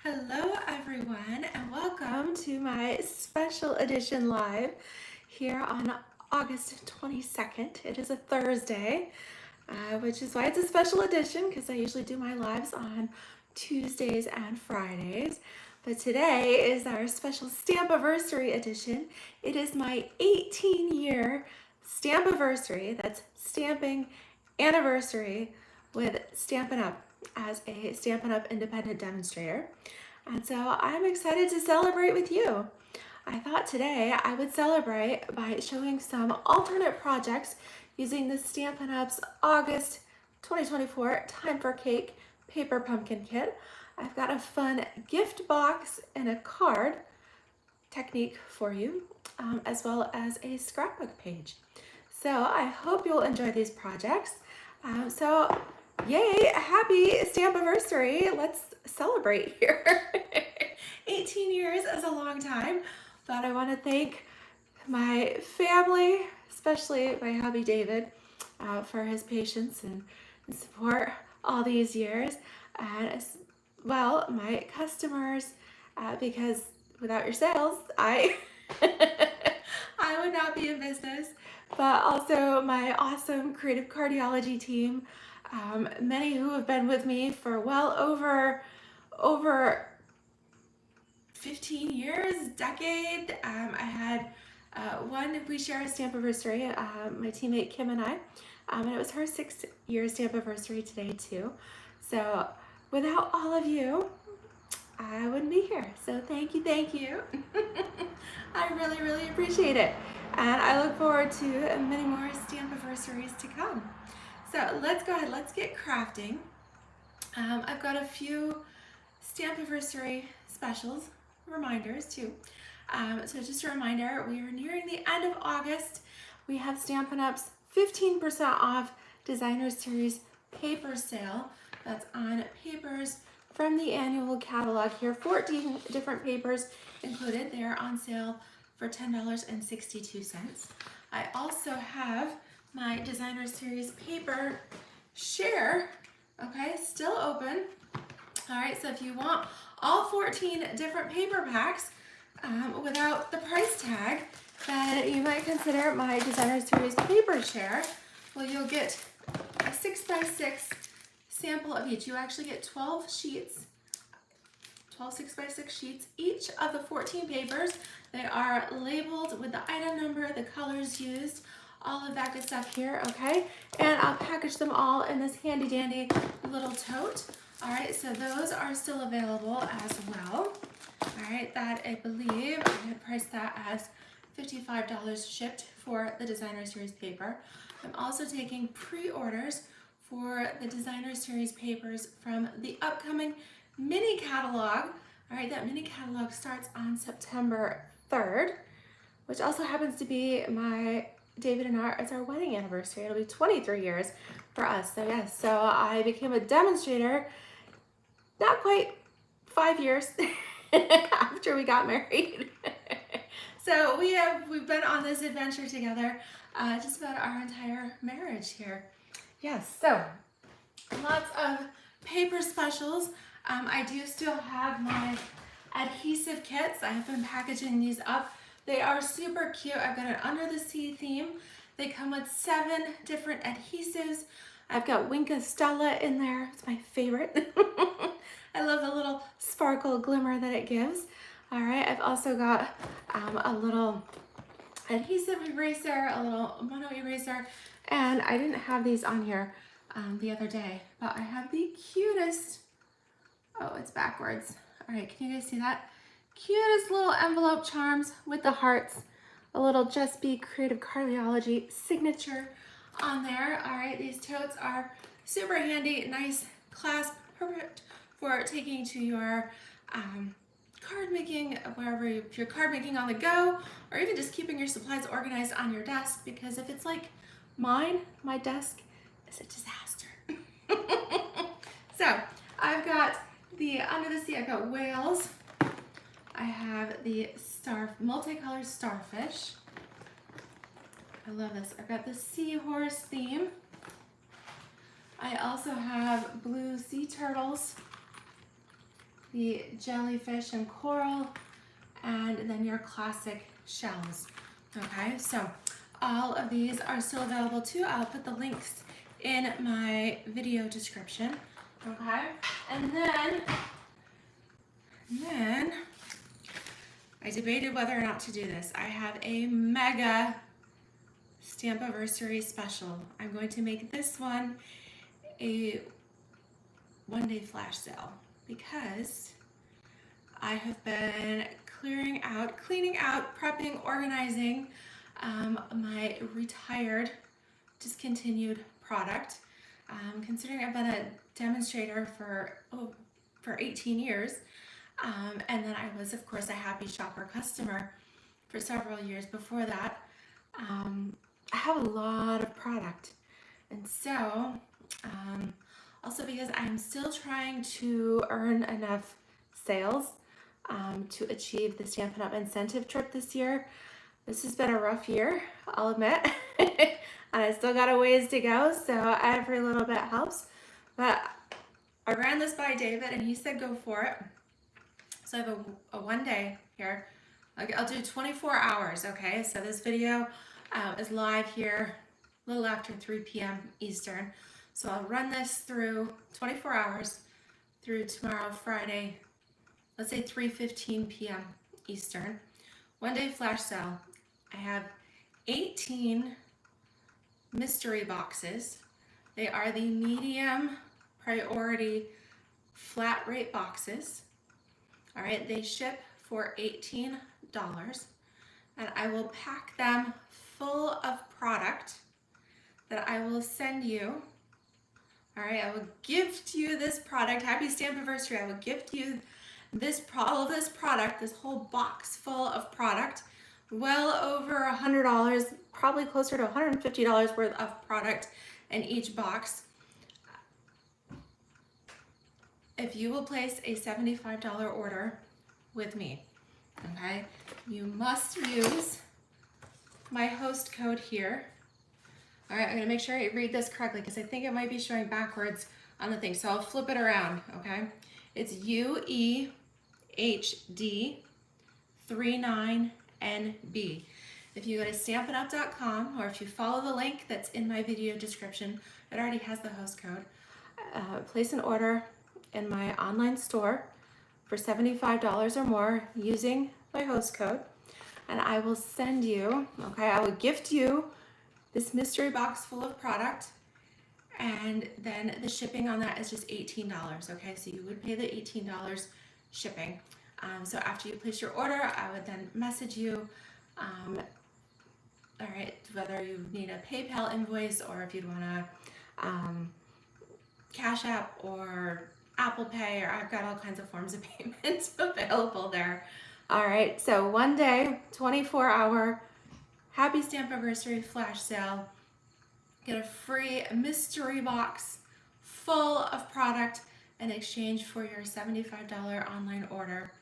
Hello everyone and welcome to my special edition live here on August 22nd. It is a Thursday, which is why it's a special edition because I usually do my lives on Tuesdays and Fridays. But today is our special Stampiversary edition. It is my 18-year Stampiversary, that's stamping anniversary with Stampin' Up! As a Stampin' Up! Independent demonstrator. And so I'm excited to celebrate with you. I thought today I would celebrate by showing some alternate projects using the Stampin' Up's August 2024 Time for Cake Paper Pumpkin Kit. I've got a fun gift box and a card technique for you, as well as a scrapbook page. So I hope you'll enjoy these projects. Yay, happy Stampiversary. Let's celebrate here. 18 years is a long time, but I want to thank my family, especially my hubby David, for his patience and support all these years, and as well my customers, because without your sales, I would not be in business, but also my awesome creative cardiology team. Many who have been with me for well over 15 years, decade. I had one, we share a Stampiversary, my teammate Kim and I, and it was her 6-year Stampiversary today too. So without all of you, I wouldn't be here. So thank you. I really appreciate it. And I look forward to many more Stampiversaries to come. So let's go ahead, let's get crafting. I've got a few Stampiversary specials, reminders too. So just a reminder, we are nearing the end of August. We have Stampin' Up's 15% off Designer Series paper sale. That's on papers from the annual catalog here. 14 different papers included. They are on sale for $10.62. I also have my Designer Series paper share, okay, still open. All right, so if you want all 14 different paper packs without the price tag, then you might consider my Designer Series paper share. Well, you'll get a 6x6 sample of each. You actually get 12 sheets, 12 6x6 sheets, each of the 14 papers. They are labeled with the item number, the colors used, all of that good stuff here, okay? And I'll package them all in this handy dandy little tote. All right, so those are still available as well. All right, that I believe I had priced that as $55 shipped for the Designer Series paper. I'm also taking pre-orders for the Designer Series papers from the upcoming mini catalog. All right, that mini catalog starts on September 3rd, which also happens to be David and it's our wedding anniversary. It'll be 23 years for us. So yes, so I became a demonstrator not quite 5 years after we got married. So we've been on this adventure together just about our entire marriage here. Yes, so lots of paper specials. I do still have my adhesive kits. I have been packaging these up. They are super cute. I've got an Under the Sea theme. They come with 7 different adhesives. I've got Winka Stella in there. It's my favorite. I love the little sparkle glimmer that it gives. All right, I've also got a little adhesive eraser, a little mono eraser, and I didn't have these on here the other day, but I have the cutest, oh, it's backwards. All right, can you guys see that? Cutest little envelope charms with the hearts, a little JessBCreativeCardiology signature on there. All right, these totes are super handy, nice clasp, perfect for taking to your card making, wherever if you're card making on the go, or even just keeping your supplies organized on your desk, because if it's like mine, my desk is a disaster. So I've got the Under the Sea, I've got whales. I have the multicolored starfish. I love this. I've got the seahorse theme. I also have blue sea turtles. the jellyfish and coral, and then your classic shells. Okay, so all of these are still available too. I'll put the links in my video description. Okay, and then I debated whether or not to do this. I have a mega Stampiversary special. I'm going to make this one a one-day flash sale because I have been cleaning out, prepping, organizing my retired, discontinued product. Considering I've been a demonstrator for 18 years, and then I was, of course, a happy shopper customer for several years before that. I have a lot of product, and so also because I'm still trying to earn enough sales to achieve the Stampin' Up! Incentive trip this year. This has been a rough year, I'll admit, and I still got a ways to go, so every little bit helps. But I ran this by David, and he said go for it. So I have a one day here. I'll do 24 hours, okay? So this video is live here a little after 3 p.m. Eastern. So I'll run this through 24 hours through tomorrow, Friday, let's say 3:15 p.m. Eastern. One day flash sale. I have 18 mystery boxes. They are the medium priority flat rate boxes. All right, they ship for $18, and I will pack them full of product that I will send you. All right, I will gift you this product. Happy Stampiversary. I will gift you all of this product, this whole box full of product, well over $100, probably closer to $150 worth of product in each box. If you will place a $75 order with me, okay, you must use my host code here. All right, I'm gonna make sure I read this correctly because I think it might be showing backwards on the thing. So I'll flip it around, okay? It's UEHD39NB. If you go to stampinup.com, or if you follow the link that's in my video description, it already has the host code. Place an order in my online store for $75 or more using my host code, and I will send you, okay, I will gift you this mystery box full of product, and then the shipping on that is just $18, okay? So you would pay the $18 shipping. So after you place your order, I would then message you, all right, whether you need a PayPal invoice or if you'd wanna Cash App or Apple Pay, or I've got all kinds of forms of payment available there. All right, so one day, 24-hour Happy Stampiversary flash sale. Get a free mystery box full of product in exchange for your $75 online order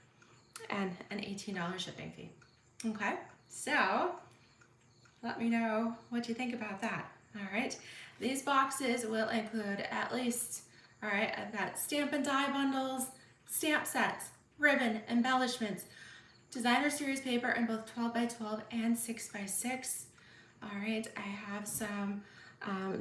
and an $18 shipping fee. Okay, so let me know what you think about that. All right, these boxes will include at least, all right, I've got stamp and die bundles, stamp sets, ribbon, embellishments, designer series paper in both 12x12 and 6x6. All right, I have some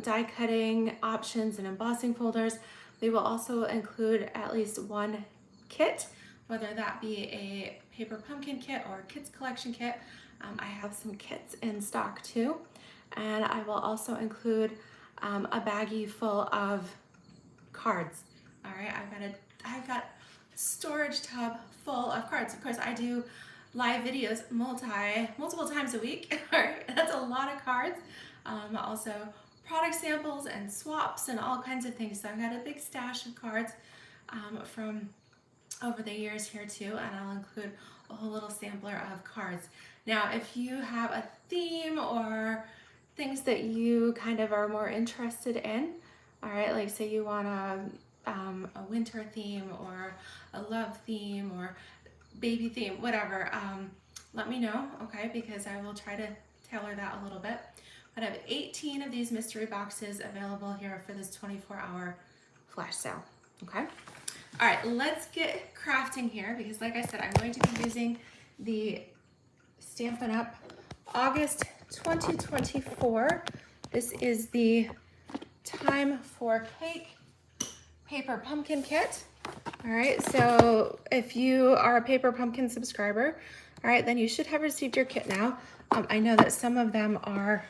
die cutting options and embossing folders. They will also include at least one kit, whether that be a paper pumpkin kit or a kids collection kit. I have some kits in stock too. And I will also include a baggie full of cards. All right, I've got a storage tub full of cards. Of course, I do live videos multiple times a week. All right, that's a lot of cards. Also product samples and swaps and all kinds of things. So I've got a big stash of cards from over the years here too, and I'll include a whole little sampler of cards. Now, if you have a theme or things that you kind of are more interested in, all right, like say you want a winter theme or a love theme or baby theme, whatever, let me know, okay, because I will try to tailor that a little bit. But I have 18 of these mystery boxes available here for this 24-hour flash sale, okay? All right, let's get crafting here because like I said, I'm going to be using the Stampin' Up! August 2024. This is the Time for Cake Paper Pumpkin Kit. All right, so if you are a Paper Pumpkin subscriber, all right, then you should have received your kit now. I know that some of them are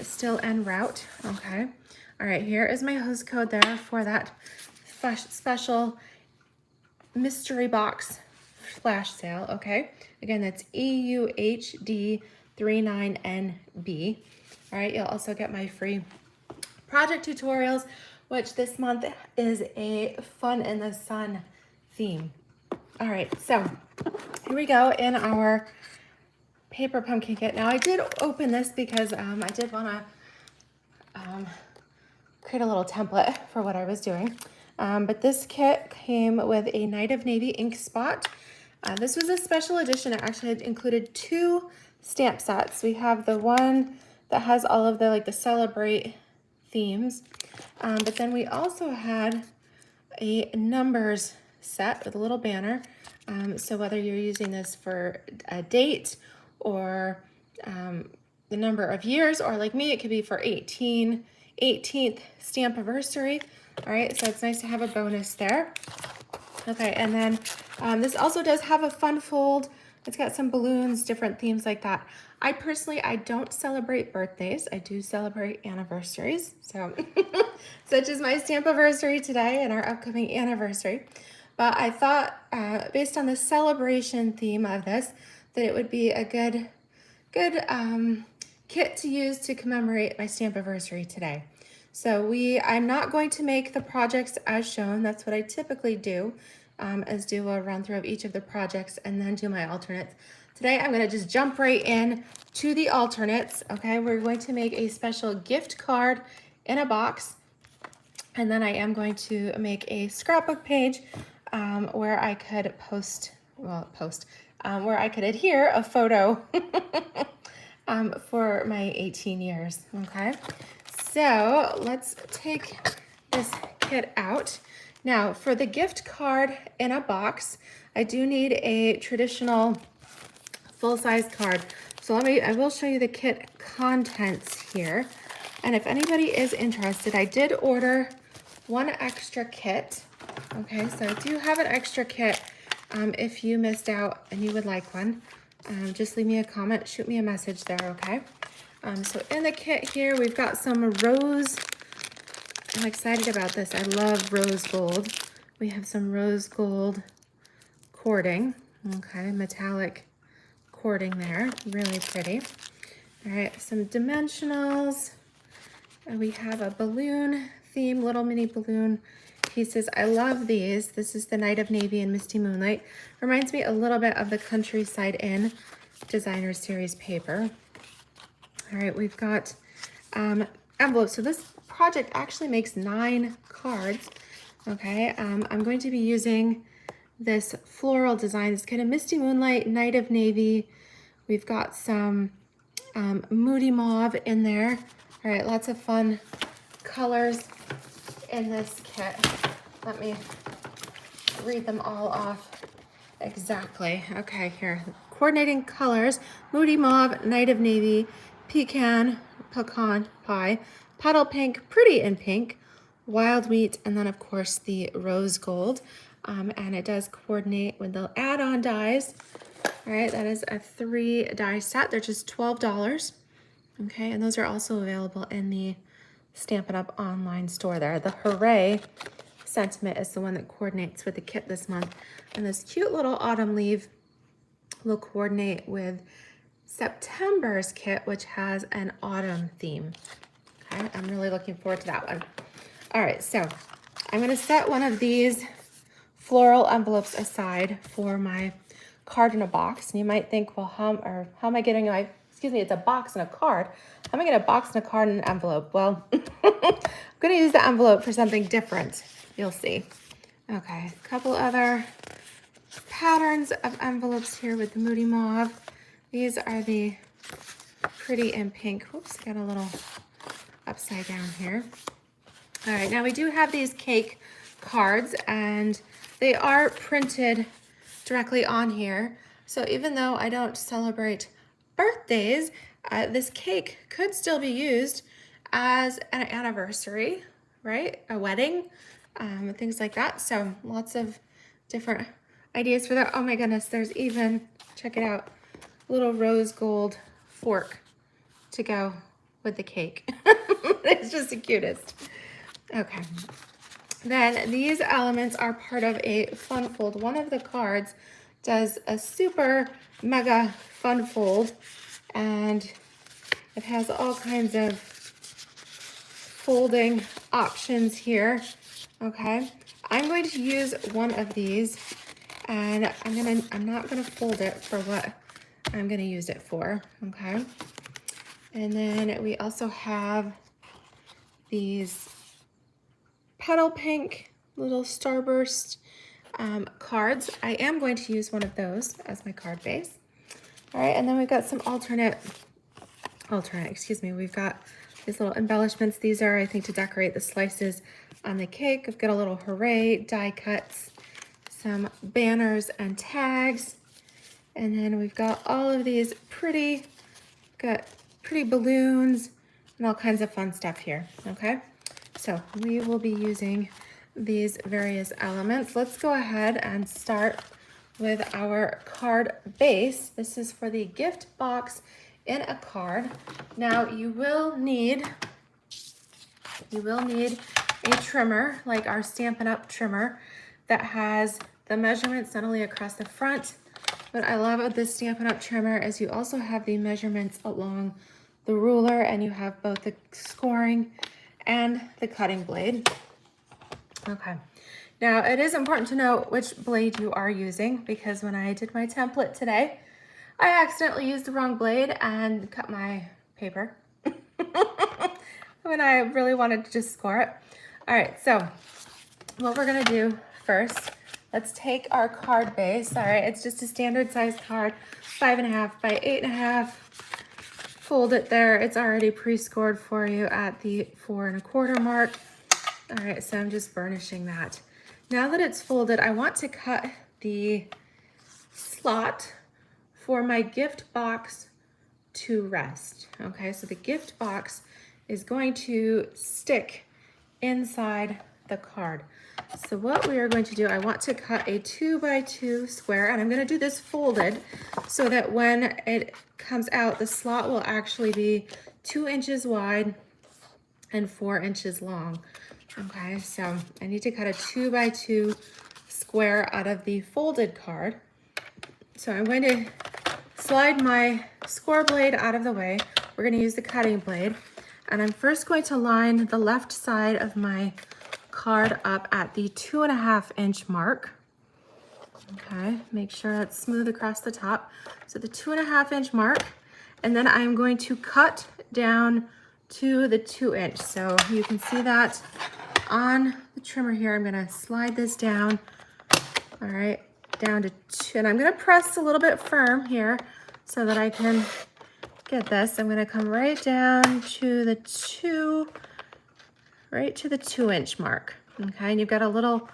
still en route, okay? All right, here is my host code there for that special mystery box flash sale, okay? Again, that's EUHD39NB. All right, you'll also get my free project tutorials, which this month is a fun in the sun theme. All right, so here we go in our paper pumpkin kit. Now I did open this because I did want to create a little template for what I was doing. But this kit came with a Night of Navy ink spot. This was a special edition. It actually had included 2 stamp sets. We have the one that has all of the the Celebrate themes. But then we also had a numbers set with a little banner. So whether you're using this for a date or the number of years, or like me, it could be for 18th Stampiversary. All right, so it's nice to have a bonus there. Okay, and then this also does have a fun fold. It's got some balloons, different themes like that. I personally don't celebrate birthdays. I do celebrate anniversaries. So such as my Stampiversary today and our upcoming anniversary. But I thought based on the celebration theme of this, that it would be a good kit to use to commemorate my Stampiversary today. So I'm not going to make the projects as shown. That's what I typically do, is do a run through of each of the projects and then do my alternates. Today, I'm gonna just jump right in to the alternates, okay? We're going to make a special gift card in a box, and then I am going to make a scrapbook page where I could where I could adhere a photo for my 18 years, okay? So let's take this kit out. Now for the gift card in a box, I do need a traditional full-size card. So I will show you the kit contents here. And if anybody is interested, I did order 1 extra kit. Okay, so I do have an extra kit. If you missed out and you would like one, just leave me a comment, shoot me a message there, okay? So in the kit here, we've got some rose. I'm excited about this. I love rose gold. We have some rose gold cording, okay, metallic cording there, really pretty. All right, some dimensionals. And we have a balloon theme, little mini balloon pieces. I love these. This is the Night of Navy and Misty Moonlight. Reminds me a little bit of the Countryside Inn Designer Series paper. All right, we've got envelopes. So this project actually makes 9 cards. Okay, I'm going to be using this floral design. It's kind of Misty Moonlight, Night of Navy. We've got some Moody Mauve in there. All right, lots of fun colors in this kit. Let me read them all off exactly. Okay, here. Coordinating colors: Moody Mauve, Night of Navy, Pecan Pie, Petal Pink, Pretty in Pink, Wild Wheat, and then of course the Rose Gold. And it does coordinate with the add-on dies. All right, that is a 3 die set. They're just $12. Okay, and those are also available in the Stampin' Up! Online store there. The Hooray sentiment is the one that coordinates with the kit this month. And this cute little autumn leaf will coordinate with September's kit, which has an autumn theme. Okay, I'm really looking forward to that one. All right, so I'm gonna set one of these floral envelopes aside for my card in a box. And you might think, well, how am I getting my, it's a box and a card. How am I gonna box and a card and an envelope? Well, I'm gonna use the envelope for something different. You'll see. Okay, a couple other patterns of envelopes here with the Moody Mauve. These are the Pretty in Pink. Whoops, got a little upside down here. All right, now we do have these cake cards, and they are printed directly on here. So even though I don't celebrate birthdays, this cake could still be used as an anniversary, right? A wedding, things like that. So lots of different ideas for that. Oh my goodness, there's even, check it out, a little rose gold fork to go with the cake. It's just the cutest. Okay. Then these elements are part of a fun fold. One of the cards does a super mega fun fold, and it has all kinds of folding options here. Okay, I'm going to use one of these, and I'm not gonna fold it for what I'm gonna use it for. Okay, and then we also have these petal pink little starburst cards. I am going to use one of those as my card base. All right, and then we've got some alternate, we've got these little embellishments. These are, I think, to decorate the slices on the cake. I've got a little hooray die cuts, some banners and tags, and then we've got all of these pretty balloons and all kinds of fun stuff here, okay? So we will be using these various elements. Let's go ahead and start with our card base. This is for the gift box in a card. Now you will need a trimmer, like our Stampin' Up! Trimmer, that has the measurements not only across the front, but I love about this Stampin' Up! Trimmer is you also have the measurements along the ruler, and you have both the scoring and the cutting blade. Okay, now it is important to know which blade you are using, because when I did my template today, I accidentally used the wrong blade and cut my paper when I really wanted to just score it. All right, so what we're gonna do first, let's take our card base. All right, it's just a standard size card, 5.5 by 8.5. Fold it there. It's already pre-scored for you at the 4 1/4 mark. All right, so I'm just burnishing that. Now that it's folded, I want to cut the slot for my gift box to rest. Okay, so the gift box is going to stick inside the card. So what we are going to do, I want to cut a 2 by 2 square, and I'm going to do this folded so that when it comes out, the slot will actually be 2 inches wide and 4 inches long. Okay, so I need to cut a 2 by 2 square out of the folded card. So I'm going to slide my score blade out of the way. We're going to use the cutting blade, and I'm first going to line the left side of my card up at the 2.5 inch mark. Okay, make sure it's smooth across the top. So the 2.5 inch mark, and then I'm going to cut down to the 2 inch. So you can see that on the trimmer here. I'm gonna slide this down, all right, down to 2, and I'm gonna press a little bit firm here so that I can get this. I'm gonna come right down to the 2 inch mark. Okay, and you've got a little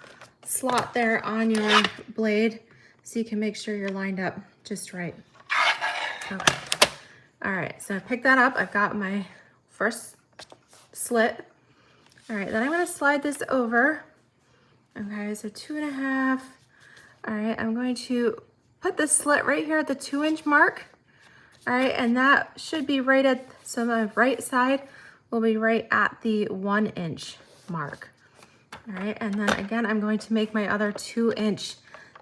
slot there on your blade so you can make sure you're lined up just right. Okay. All right, so I picked that up. I've got my first slit. All right, then I'm gonna slide this over. Okay, so 2.5. All right, I'm going to put the slit right here at the 2 inch mark. All right, and that should be right at, so my right side will be right at the 1 inch mark. All right, and then again, I'm going to make my other 2 inch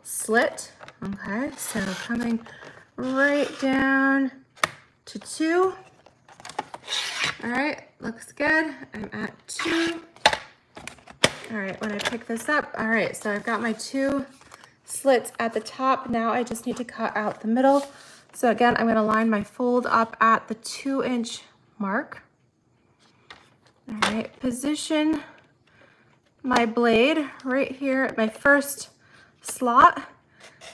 slit. Okay, so coming right down to 2. All right, looks good. I'm at 2. All right, when I pick this up, all right, so I've got my 2 slits at the top. Now I just need to cut out the middle. So again, I'm gonna line my fold up at the 2 inch mark. All right, position my blade right here at my first slot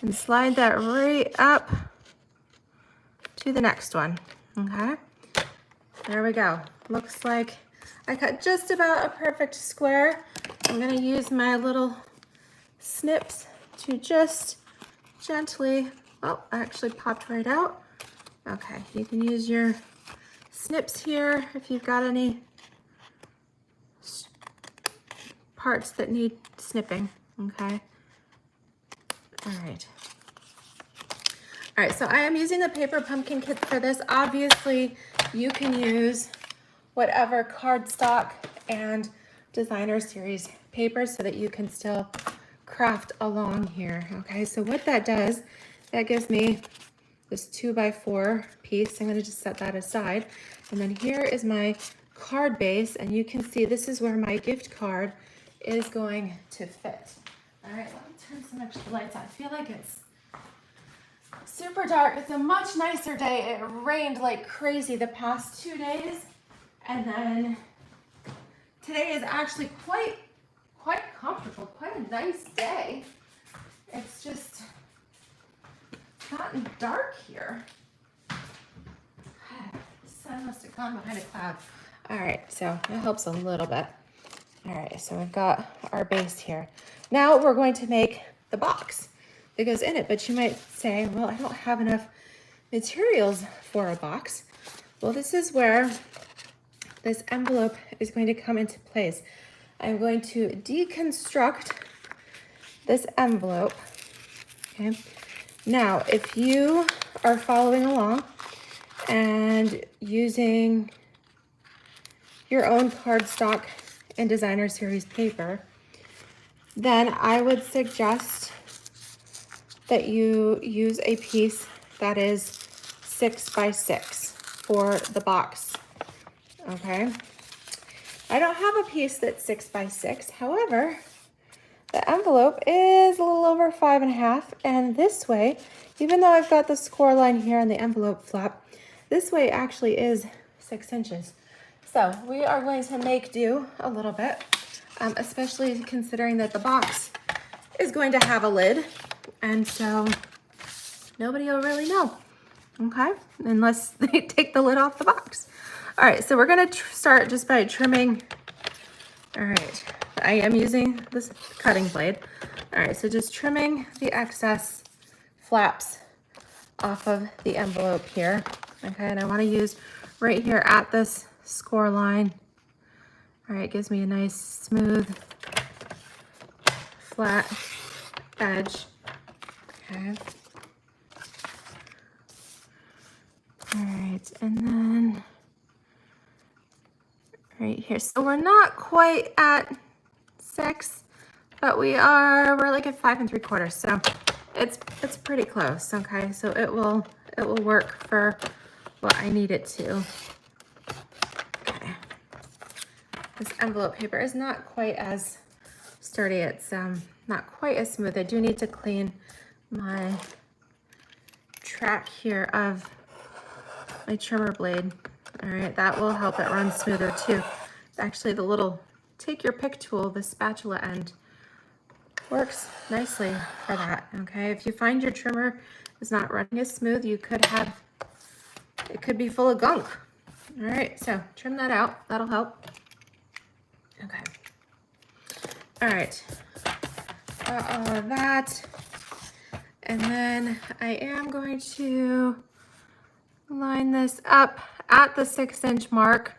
and slide that right up to the next one. Okay, there we go. Looks like I cut just about a perfect square. I'm gonna use my little snips to just gently, oh, actually popped right out. Okay, you can use your snips here if you've got any parts that need snipping, okay? All right. All right, so I am using the paper pumpkin kit for this. Obviously, you can use whatever cardstock and designer series paper so that you can still craft along here, okay? So what that does, that gives me this 2x4 piece. I'm gonna just set that aside. And then here is my card base, and you can see this is where my gift card is going to fit. All right, let me turn some extra lights on. I feel like it's super dark. It's a much nicer day. It rained like crazy the past 2 days. And then today is actually quite comfortable, quite a nice day. It's just gotten dark here. The sun must have gone behind a cloud. All right, so that helps a little bit. All right, so we've got our base here. Now we're going to make the box that goes in it, but you might say, well, I don't have enough materials for a box. Well, this is where this envelope is going to come into place. I'm going to deconstruct this envelope, okay? Now, if you are following along and using your own cardstock and designer series paper, then I would suggest that you use a piece that is 6x6 for the box, okay? I don't have a piece that's 6x6, however, the envelope is a little over 5.5, and this way, even though I've got the score line here on the envelope flap, this way actually is 6 inches. So we are going to make do a little bit, especially considering that the box is going to have a lid, and so nobody will really know, okay? Unless they take the lid off the box. All right, so we're gonna start just by trimming. All right, I am using this cutting blade. All right, so just trimming the excess flaps off of the envelope here, okay? And I wanna use right here at this score line. All right, it gives me a nice smooth, flat edge, okay? All right, and then right here. So we're not quite at 6, but we're like at 5 3/4. So it's pretty close, okay? So it will work for what I need it to. Okay. This envelope paper is not quite as sturdy. It's not quite as smooth. I do need to clean my track here of my trimmer blade. All right, that will help it run smoother too. Actually, the little take your pick tool, the spatula end, works nicely for that, okay? If you find your trimmer is not running as smooth, it could be full of gunk. All right, so trim that out, that'll help. Okay. All right, got all of that. And then I am going to line this up at the 6-inch mark,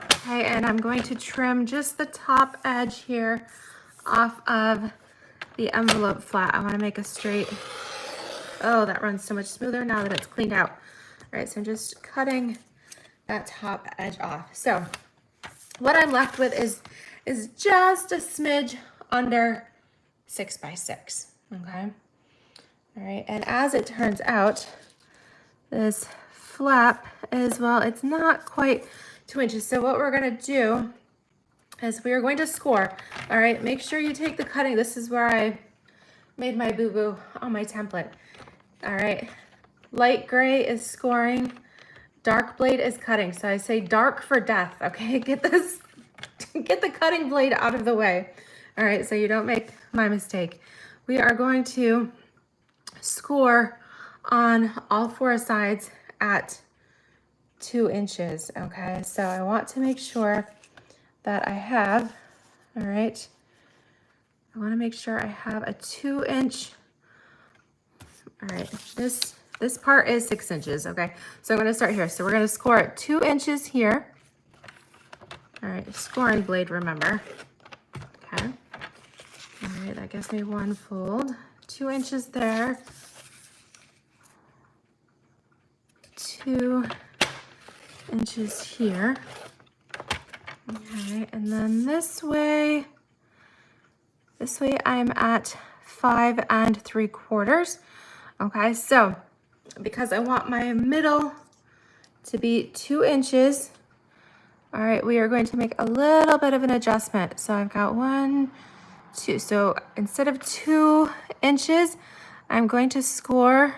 okay, and I'm going to trim just the top edge here off of the envelope flat. I want to make a straight, oh, that runs so much smoother now that it's cleaned out. All right, so I'm just cutting that top edge off. So what I'm left with is just a smidge under 6x6, okay? All right, and as it turns out, this flap is, well, it's not quite 2 inches. So what we're gonna do is we are going to score. All right, make sure you take the cutting. This is where I made my boo-boo on my template. All right, light gray is scoring, dark blade is cutting. So I say dark for death, okay? Get the cutting blade out of the way. All right, so you don't make my mistake. We are going to score on all 4 sides at 2 inches, okay? So I want to make sure that I have. All right. I want to make sure I have a 2-inch. All right, this part is 6 inches, okay? So I'm gonna start here. So we're gonna score at 2 inches here. All right, scoring blade, remember. Okay. All right, that gives me 1 fold. 2 inches there. 2 inches here. Okay, and then this way I'm at 5 3/4. Okay, so because I want my middle to be 2 inches, all right, we are going to make a little bit of an adjustment. So I've got 1, 2. So instead of 2 inches, I'm going to score,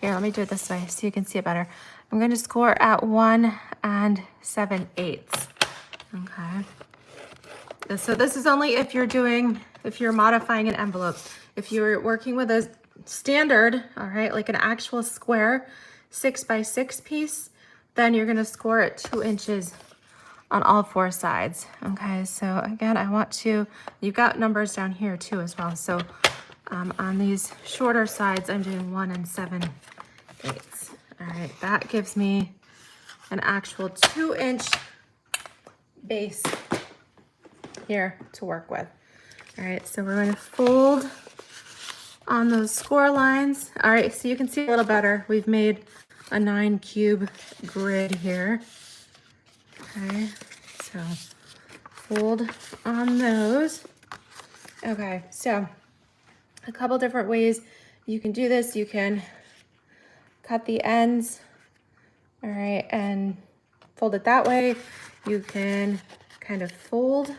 here, let me do it this way so you can see it better. I'm going to score at 1 7/8. Okay. So this is only if you're modifying an envelope. If you're working with a standard, all right, like an actual square 6 by 6 piece, then you're gonna score at 2 inches on all 4 sides. Okay, so again, I want to, you've got numbers down here too as well. So on these shorter sides, I'm doing 1 7/8. All right, that gives me an actual 2-inch base here to work with. All right, so we're going to fold on those score lines. All right, so you can see a little better. We've made a 9 cube grid here. Okay, so fold on those. Okay, so a couple different ways you can do this. You can cut the ends, all right, and fold it that way. You can kind of fold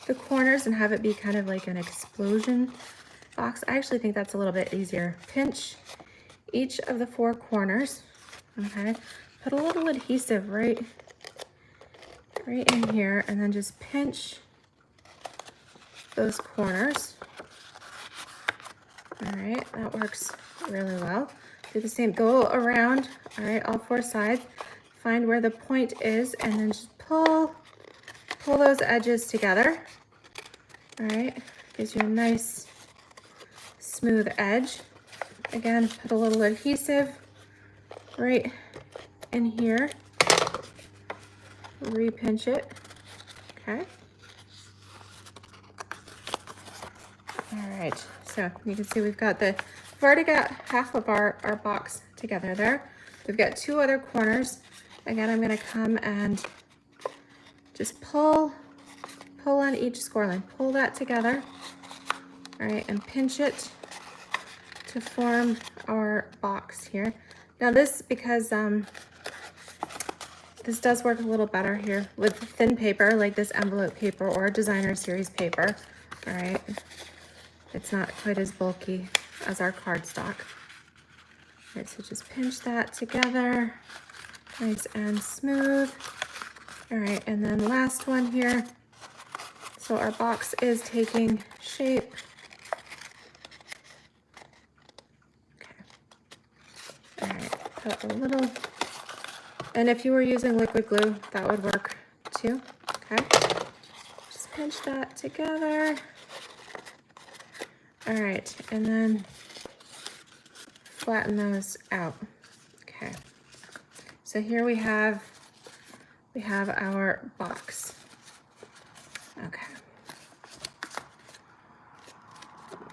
the corners and have it be kind of like an explosion box. I actually think that's a little bit easier. Pinch each of the 4 corners, okay? Put a little adhesive right in here, and then just pinch those corners. All right, that works really well. Do the same, go around, all right, all 4 sides, find where the point is, and then just pull those edges together. All right, gives you a nice smooth edge. Again, put a little adhesive right in here, re-pinch it, okay. All right, so you can see we've already got half of our box together there. We've got 2 other corners. Again, I'm gonna come and just pull on each score line, pull that together, all right, and pinch it to form our box here. Now this, because this does work a little better here with thin paper, like this envelope paper or designer series paper, all right? It's not quite as bulky as our cardstock. All right, so just pinch that together, nice and smooth. All right, and then last one here. So our box is taking shape. Okay. All right, put a little, and if you were using liquid glue, that would work too, okay? Just pinch that together. All right, and then flatten those out. Okay, so here we have our box. Okay.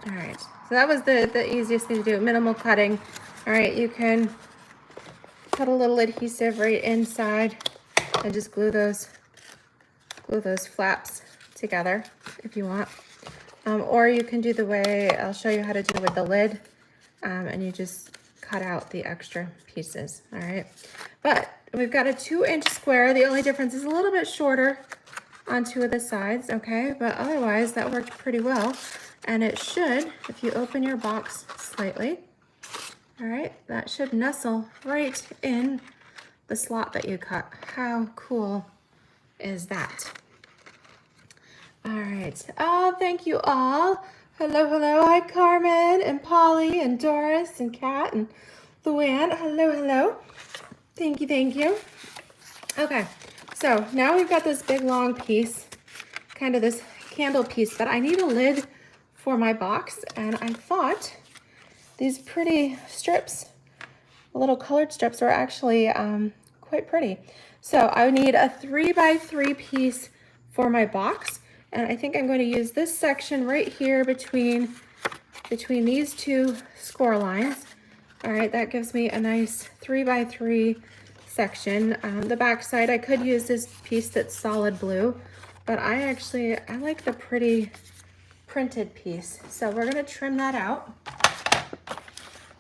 All right, so that was the easiest thing to do, minimal cutting. All right, you can put a little adhesive right inside and just glue those flaps together if you want. Or you can do the way I'll show you how to do with the lid, and you just cut out the extra pieces, all right? But we've got a 2-inch square. The only difference is a little bit shorter on 2 of the sides, okay? But otherwise, that worked pretty well. And it should, if you open your box slightly, all right, that should nestle right in the slot that you cut. How cool is that? All right, oh, thank you all. Hello, hello, hi Carmen and Polly and Doris and Kat and Luann. Hello, hello. Thank you, thank you. Okay, So now we've got this big long piece, kind of this candle piece, but I need a lid for my box, and I thought these pretty strips, little colored strips, are actually quite pretty. So I need a 3x3 piece for my box, and I think I'm going to use this section right here between these two score lines. All right, that gives me a nice 3x3 section. The back side, I could use this piece that's solid blue, but I like the pretty printed piece. So we're gonna trim that out.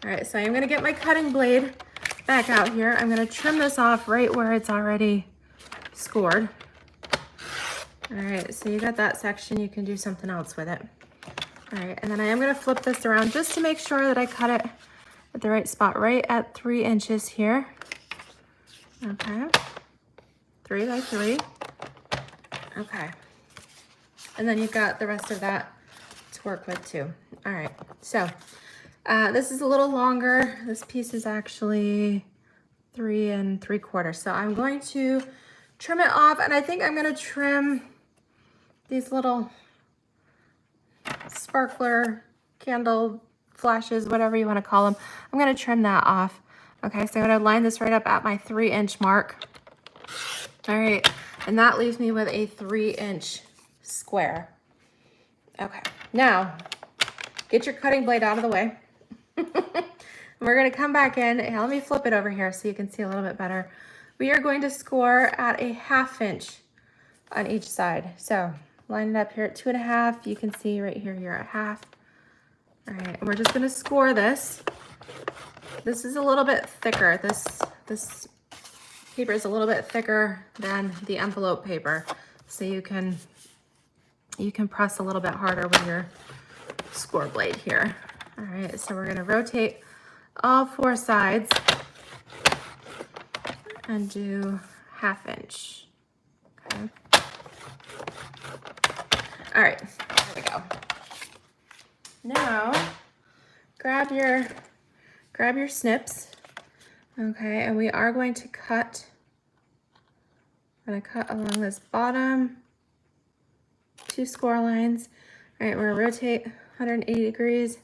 All right, so I'm gonna get my cutting blade back out here. I'm gonna trim this off right where it's already scored. All right, so you got that section, you can do something else with it. All right, and then I am gonna flip this around just to make sure that I cut it at the right spot, right at 3 inches here. Okay, 3x3. Okay, and then you've got the rest of that to work with too. All right, so this is a little longer. This piece is actually 3 3/4. So I'm going to trim it off, and I think I'm gonna trim these little sparkler candle flashes, whatever you want to call them. I'm going to trim that off. Okay, so I'm going to line this right up at my 3-inch mark. All right, and that leaves me with a 3-inch square. Okay, now get your cutting blade out of the way. We're going to come back in. Let me flip it over here so you can see a little bit better. We are going to score at a 1/2 inch on each side. So line it up here at 2.5. You can see right here, you're at 1/2. All right, and we're just gonna score this. This is a little bit thicker. This paper is a little bit thicker than the envelope paper, so you can press a little bit harder with your score blade here. All right, so we're gonna rotate all 4 sides and do 1/2 inch. Okay. All right, there we go. Now, grab your snips, okay, and we are going to cut. I'm gonna cut along this bottom 2 score lines. All right, we're gonna rotate 180 degrees,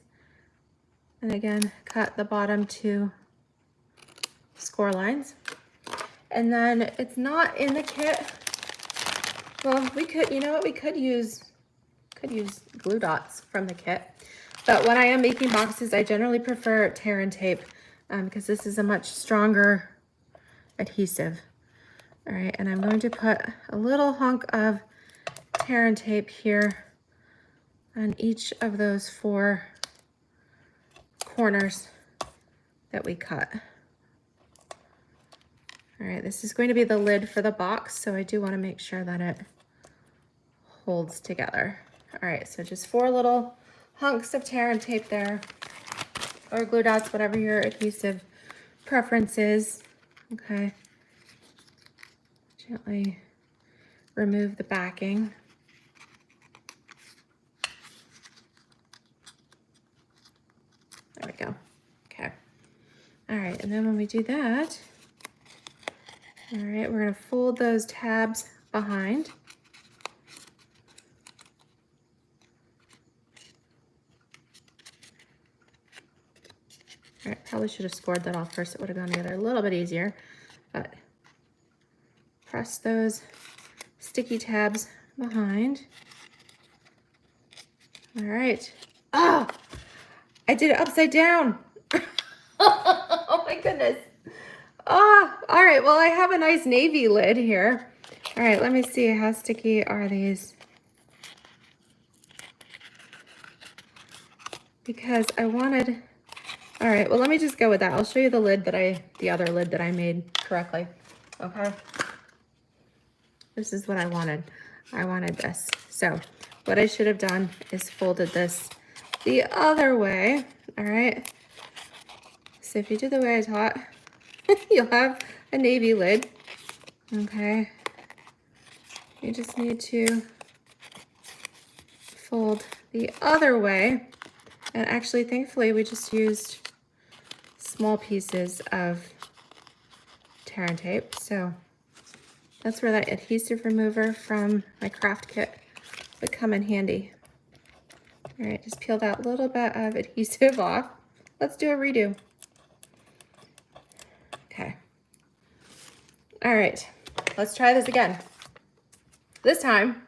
and again, cut the bottom 2 score lines. And then it's not in the kit. Well, we could, you know what, we could use glue dots from the kit. But when I am making boxes, I generally prefer tear and tape because this is a much stronger adhesive. All right, and I'm going to put a little hunk of tear and tape here on each of those 4 corners that we cut. All right, this is going to be the lid for the box, so I do want to make sure that it holds together. All right, so just 4 little hunks of tear and tape there, or glue dots, whatever your adhesive preference is. Okay. Gently remove the backing. There we go. Okay. All right, and then when we do that, all right, we're gonna fold those tabs behind. All right, probably should have scored that off first. It would have gone together a little bit easier, but press those sticky tabs behind. All right. Oh, I did it upside down. Oh my goodness. Oh, all right. Well, I have a nice navy lid here. All right, let me see. How sticky are these? Because I wanted... All right, well, let me just go with that. I'll show you the lid the other lid that I made correctly. Okay. This is what I wanted. I wanted this. So what I should have done is folded this the other way. All right. So if you do the way I taught, you'll have a navy lid. Okay. You just need to fold the other way. And actually, thankfully, we just used small pieces of tear and tape. So That's where that adhesive remover from my craft kit would come in handy. All right, just peel that little bit of adhesive off. Let's do a redo. Okay. All right, let's try this again. This time,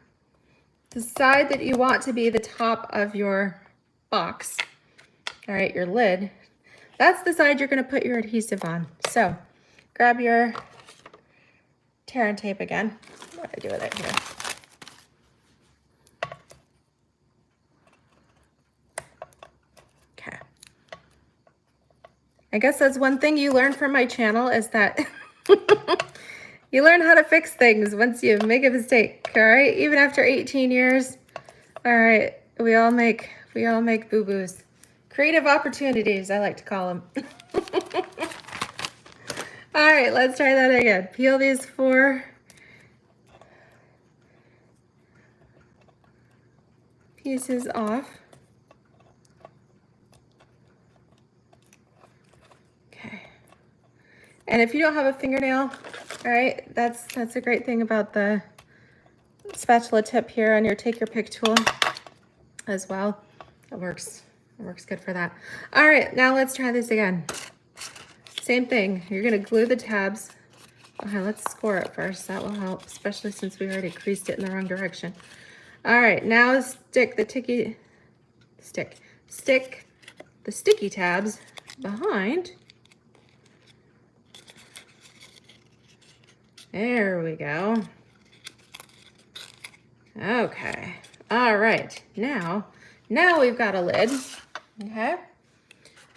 the side that you want to be the top of your box, all right, your lid, that's the side you're gonna put your adhesive on. So grab your tear and tape again. What do I do with it here? Okay. I guess that's one thing you learn from my channel is that you learn how to fix things once you make a mistake, all right? Even after 18 years, all right, we all make boo-boos. Creative opportunities, I like to call them. All right, let's try that again. Peel these 4 pieces off. Okay. And if you don't have a fingernail, all right, that's a great thing about the spatula tip here on your take your pick tool as well. It works good for that. All right, now let's try this again. Same thing, you're gonna glue the tabs. Okay, let's score it first, that will help, especially since we already creased it in the wrong direction. All right, now stick the sticky tabs behind. There we go. Okay, all right, now we've got a lid, okay?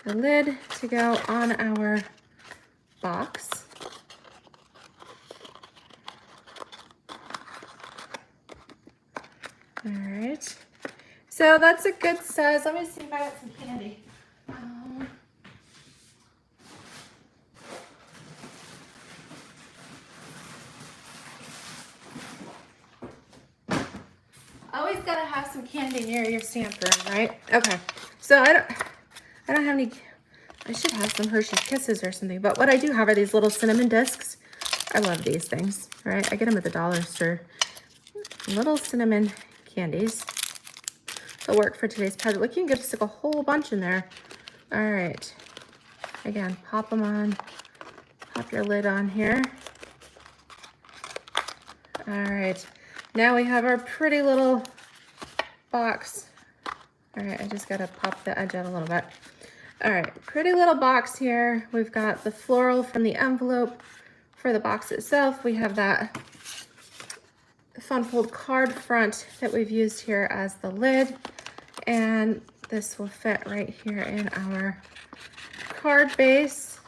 A lid to go on our box. All right, so that's a good size. Let me see if I got some candy. Always gotta have some candy near your stamp room, right? Okay, so I don't have any. I should have some Hershey's Kisses or something, but what I do have are these little cinnamon discs. I love these things, right? I get them at the dollar store. Little cinnamon candies. They'll work for today's project. Look, you can get stick a whole bunch in there. All right. Again, pop them on. Pop your lid on here. All right. Now we have our pretty little box. All right, I just gotta pop the edge out a little bit. All right, pretty little box here. We've got the floral from the envelope for the box itself. We have that fun fold card front that we've used here as the lid. And this will fit right here in our card base.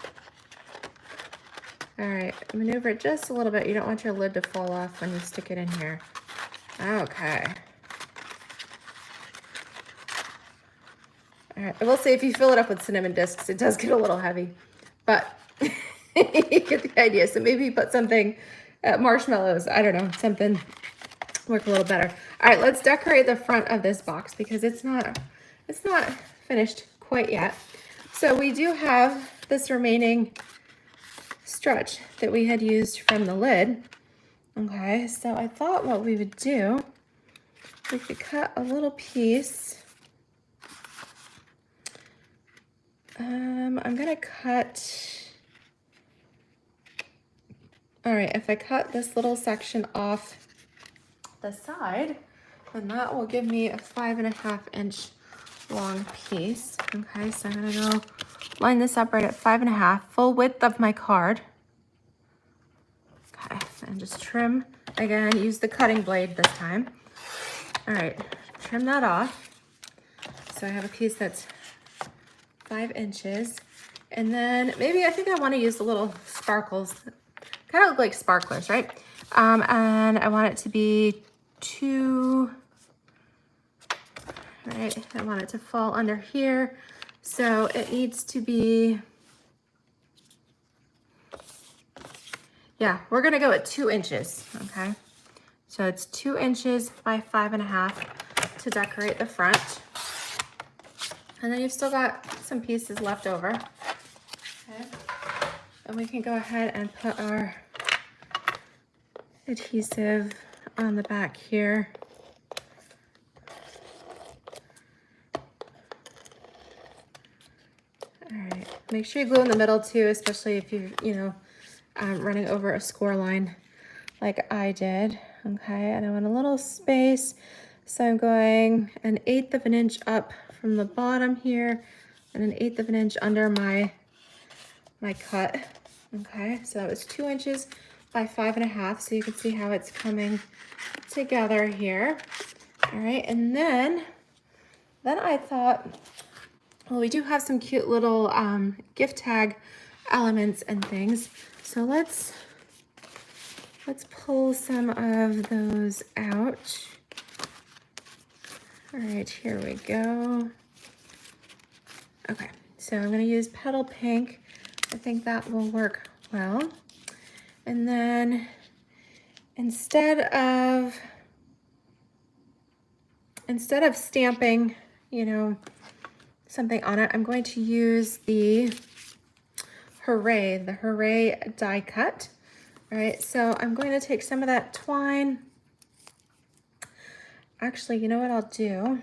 All right, maneuver it just a little bit. You don't want your lid to fall off when you stick it in here. Okay. All right, I will say if you fill it up with cinnamon discs, it does get a little heavy, but you get the idea. So maybe put something, marshmallows, I don't know, something work a little better. All right, let's decorate the front of this box because it's not finished quite yet. So we do have this remaining stretch that we had used from the lid. Okay, so I thought what we would do, we could cut a little piece. I'm gonna cut, all right, if I cut this little section off the side, then that will give me a 5.5 inch long piece. Okay, so I'm gonna go line this up right at 5.5, full width of my card. Okay, and just trim, again, use the cutting blade this time. All right, trim that off. So I have a piece that's 5 inches. And then maybe I think I want to use the little sparkles, kind of look like sparklers, right? And I want it to be 2, right? I want it to fall under here. So it needs to be, yeah, we're going to go at 2 inches, okay? So it's 2 inches by 5.5 to decorate the front. And then you've still got some pieces left over. Okay. And we can go ahead and put our adhesive on the back here. All right, make sure you glue in the middle too, especially if you're, running over a score line like I did. Okay, and I want a little space. So I'm going 1/8 of an inch up from the bottom here and 1/8 of an inch under my cut. Okay, so that was 2 inches by 5.5. So you can see how it's coming together here. All right, and then I thought, well, we do have some cute little gift tag elements and things. So let's pull some of those out. All right, here we go. Okay, so I'm gonna use Petal Pink. I think that will work well. And then instead of stamping, something on it, I'm going to use the Hooray die cut. All right, so I'm going to take some of that twine. Actually, you know what I'll do?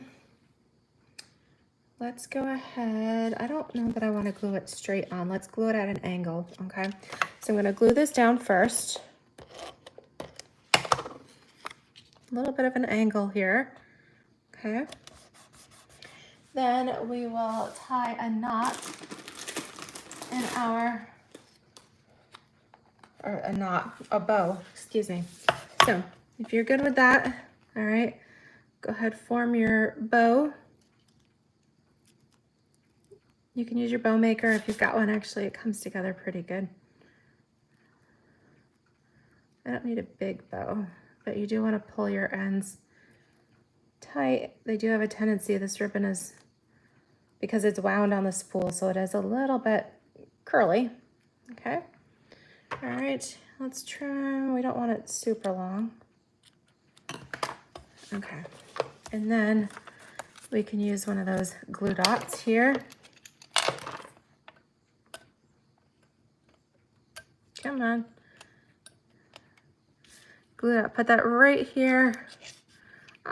Let's go ahead. I don't know that I want to glue it straight on. Let's glue it at an angle, okay? So I'm going to glue this down first. A little bit of an angle here, okay? Then we will tie a knot in a bow, excuse me. So if you're good with that, all right, go ahead, form your bow. You can use your bow maker if you've got one. Actually, it comes together pretty good. I don't need a big bow, but you do want to pull your ends tight. They do have a tendency, this ribbon is, because it's wound on the spool, so it is a little bit curly, okay? All right, let's try, we don't want it super long. Okay, and then we can use one of those glue dots here. Come on. Glue that, put that right here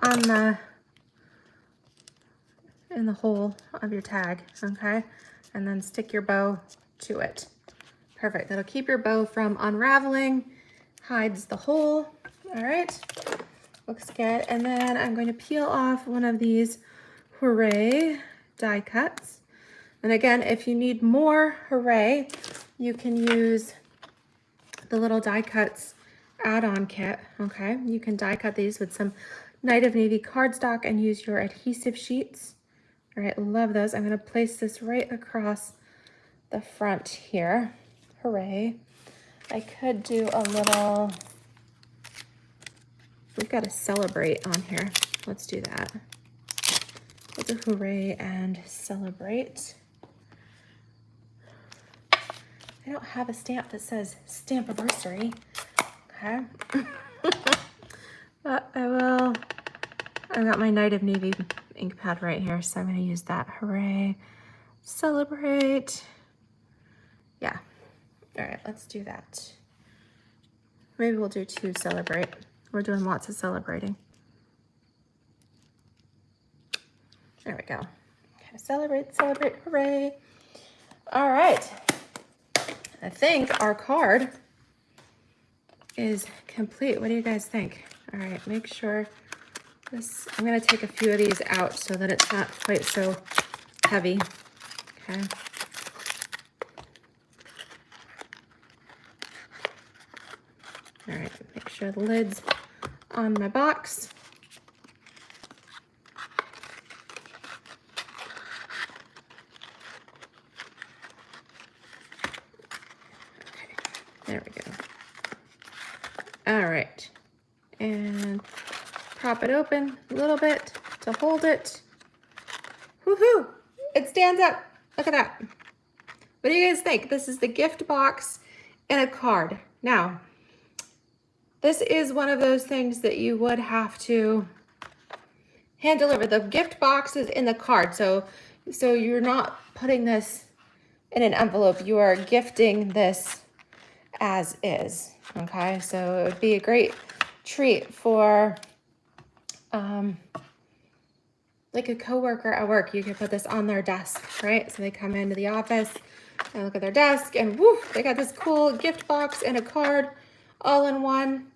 on in the hole of your tag, okay? And then stick your bow to it. Perfect, that'll keep your bow from unraveling, hides the hole, all right? Looks good. And then I'm going to peel off one of these Hooray die cuts. And again, if you need more Hooray, you can use the little die cuts add-on kit, okay? You can die cut these with some Night of Navy cardstock and use your adhesive sheets. All right, love those. I'm gonna place this right across the front here. Hooray. I could do a little, we've got to celebrate on here. Let's do that. Let's do Hooray and celebrate. I don't have a stamp that says Stampiversary, okay? But I will, I've got my Night of Navy ink pad right here, so I'm gonna use that. Hooray, celebrate. Yeah, all right, let's do that. Maybe we'll do 2 celebrate. We're doing lots of celebrating. There we go. Okay, celebrate, celebrate, hooray. All right. I think our card is complete. What do you guys think? All right, make sure this, I'm gonna take a few of these out so that it's not quite so heavy, okay? All right, make sure the lid's on my box. There we go. All right, and prop it open a little bit to hold it. Woohoo! It stands up. Look at that. What do you guys think? This is the gift box and a card. Now, this is one of those things that you would have to hand deliver. The gift box is in the card, so you're not putting this in an envelope. You are gifting this as is, Okay, so it would be a great treat for like a coworker at work. You could put this on their desk, right? So they come into the office and look at their desk and woo, they got this cool gift box and a card all in one.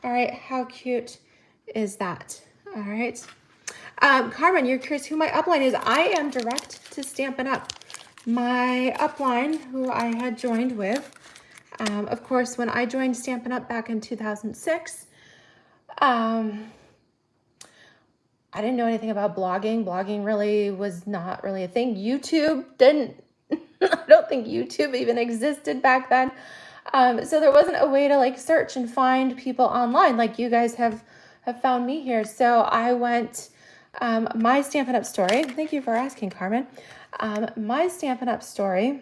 All right, how cute is that? All right. Carmen, you're curious who my upline is. I am direct to Stampin' Up. My upline, who I had joined with, of course, when I joined Stampin' Up back in 2006, I didn't know anything about blogging. Blogging really was not really a thing. YouTube didn't, I don't think YouTube even existed back then. So there wasn't a way to like search and find people online like you guys have found me here. So I went, my Stampin' Up story, thank you for asking, Carmen. My Stampin' Up story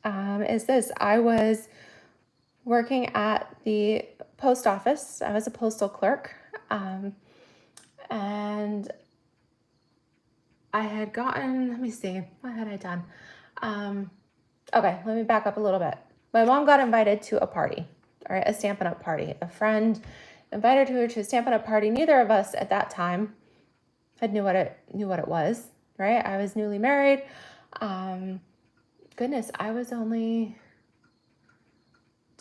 is this. I was working at the post office. I was a postal clerk. And I had gotten, let me see, what had I done? Okay, let me back up a little bit. My mom got invited to a party, all right, a Stampin' Up party. A friend invited her to a Stampin' Up party. Neither of us at that time knew what it was, right? I was newly married. Goodness, I was only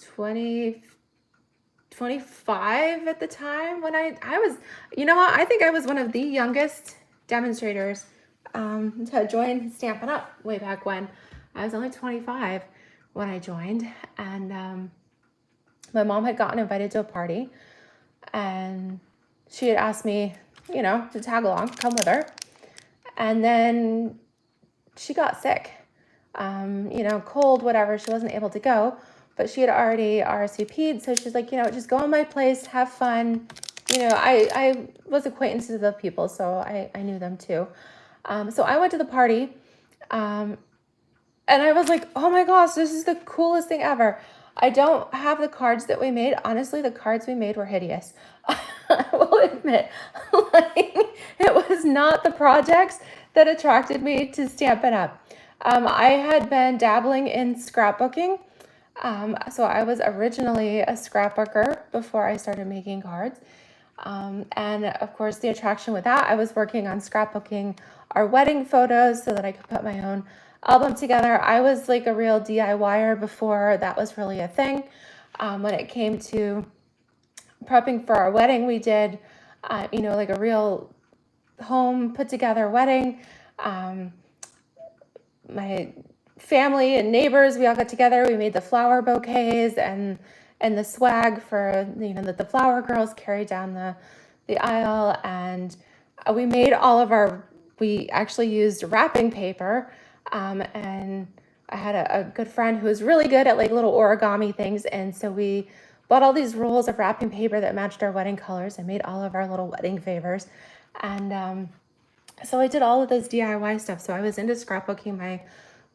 25 at the time when I was, you know what? I think I was one of the youngest demonstrators to join Stampin' Up way back when. I was only 25 when I joined, and my mom had gotten invited to a party, and she had asked me, you know, to tag along, come with her, and then she got sick, you know, cold, whatever. She wasn't able to go. But she had already RSVP'd, so she's like, you know, just go in my place, have fun. You know, I was acquaintances with the people, so I knew them too. So I went to the party, and I was like, oh my gosh, this is the coolest thing ever. I don't have the cards that we made. Honestly, the cards we made were hideous. I will admit, like, it was not the projects that attracted me to Stampin' Up. I had been dabbling in scrapbooking. So I was originally a scrapbooker before I started making cards. And of course, the attraction with that, I was working on scrapbooking our wedding photos so that I could put my own album together. I was like a real DIYer before that was really a thing. When it came to prepping for our wedding, we did, you know, like a real home put together wedding. My family and neighbors, we all got together. We made the flower bouquets and the swag for, you know, that the flower girls carried down the aisle. And we made all of we actually used wrapping paper. And I had a good friend who was really good at like little origami things. And so we bought all these rolls of wrapping paper that matched our wedding colors and made all of our little wedding favors. And so I did all of this DIY stuff. So I was into scrapbooking my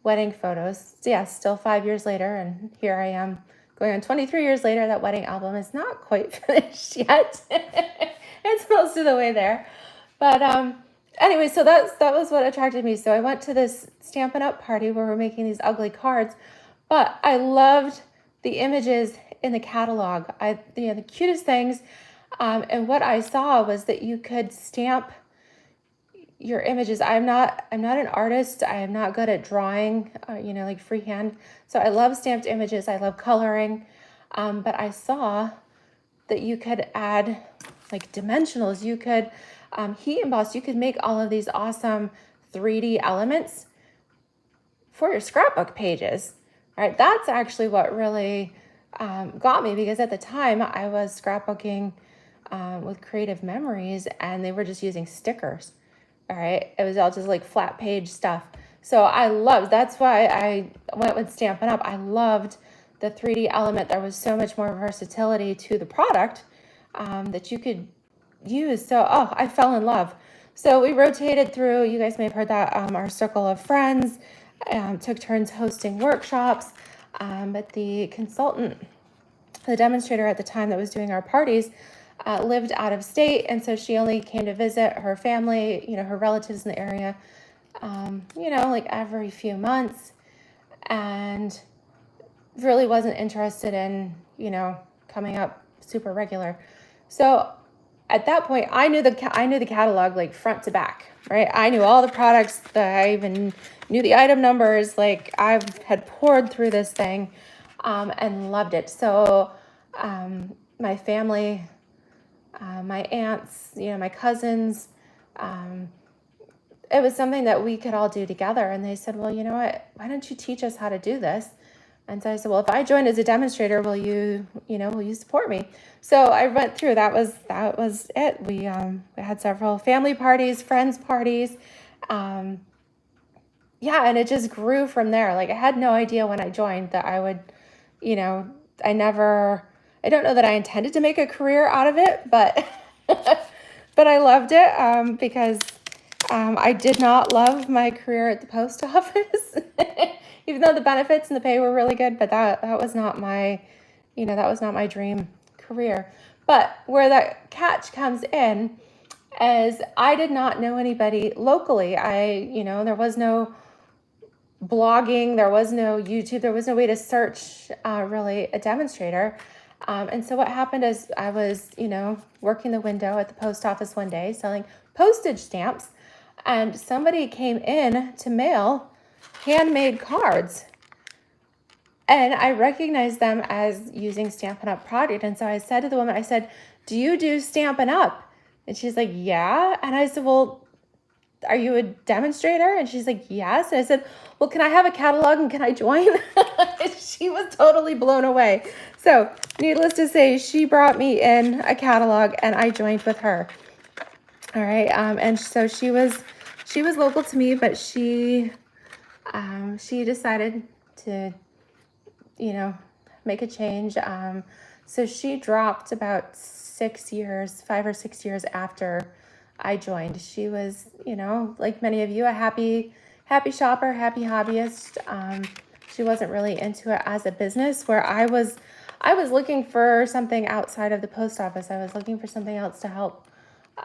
wedding photos. So yeah, still 5 years later, and here I am going on 23 years later. That wedding album is not quite finished yet. It's most of the way there. But anyway, so that was what attracted me. So I went to this Stampin' Up party where we're making these ugly cards, but I loved the images in the catalog. The cutest things. And what I saw was that you could stamp your images. I'm not an artist. I am not good at drawing, you know, like freehand. So I love stamped images. I love coloring. But I saw that you could add like dimensionals. You could heat emboss. You could make all of these awesome 3D elements for your scrapbook pages. All right, that's actually what really got me, because at the time I was scrapbooking with Creative Memories, and they were just using stickers. All right, it was all just like flat page stuff. So that's why I went with Stampin' Up. I loved the 3D element. There was so much more versatility to the product that you could use. So, I fell in love. So we rotated through, you guys may have heard that, our circle of friends, took turns hosting workshops. But the consultant, the demonstrator at the time that was doing our parties, lived out of state, and so she only came to visit her family, you know, her relatives in the area, you know, like every few months. And really wasn't interested in, coming up super regular. So at that point, I knew the catalog like front to back, right? I knew all the products, I even knew the item numbers. Like I had poured through this thing and loved it. So my family, my aunts, my cousins, it was something that we could all do together. And they said, well, you know what, why don't you teach us how to do this? And so I said, well, if I join as a demonstrator, will you support me? So I went through, that was it. We had several family parties, friends parties. And it just grew from there. Like I had no idea when I joined that I would, I don't know that I intended to make a career out of it, but, but I loved it because I did not love my career at the post office, even though the benefits and the pay were really good, but that was not my, that was not my dream career. But where that catch comes in is I did not know anybody locally. There was no blogging, there was no YouTube, there was no way to search really a demonstrator. And so what happened is I was, working the window at the post office one day selling postage stamps, and somebody came in to mail handmade cards. And I recognized them as using Stampin' Up! Product. And so I said to the woman, I said, do you do Stampin' Up? And she's like, yeah. And I said, well, are you a demonstrator? And she's like, yes. And I said, well, can I have a catalog and can I join? She was totally blown away. So needless to say, she brought me in a catalog and I joined with her. All right. And so she was local to me, but she decided to, make a change. So she dropped about 5 or 6 years after I joined. She was, like many of you, a happy shopper, happy hobbyist. She wasn't really into it as a business, where I was looking for something outside of the post office. I was looking for something else to help,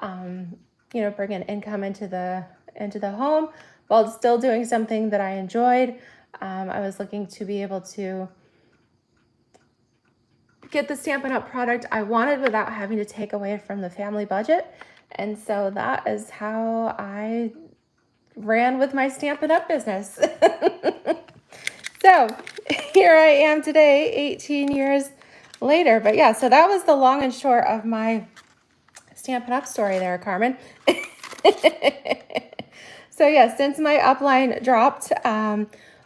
bring an income into the home while still doing something that I enjoyed. I was looking to be able to get the Stampin' Up! Product I wanted without having to take away from the family budget. And so that is how I ran with my Stampin' Up! Business. So here I am today, 18 years later. But yeah, so that was the long and short of my Stampin' Up! Story there, Carmen. So yeah, since my upline dropped,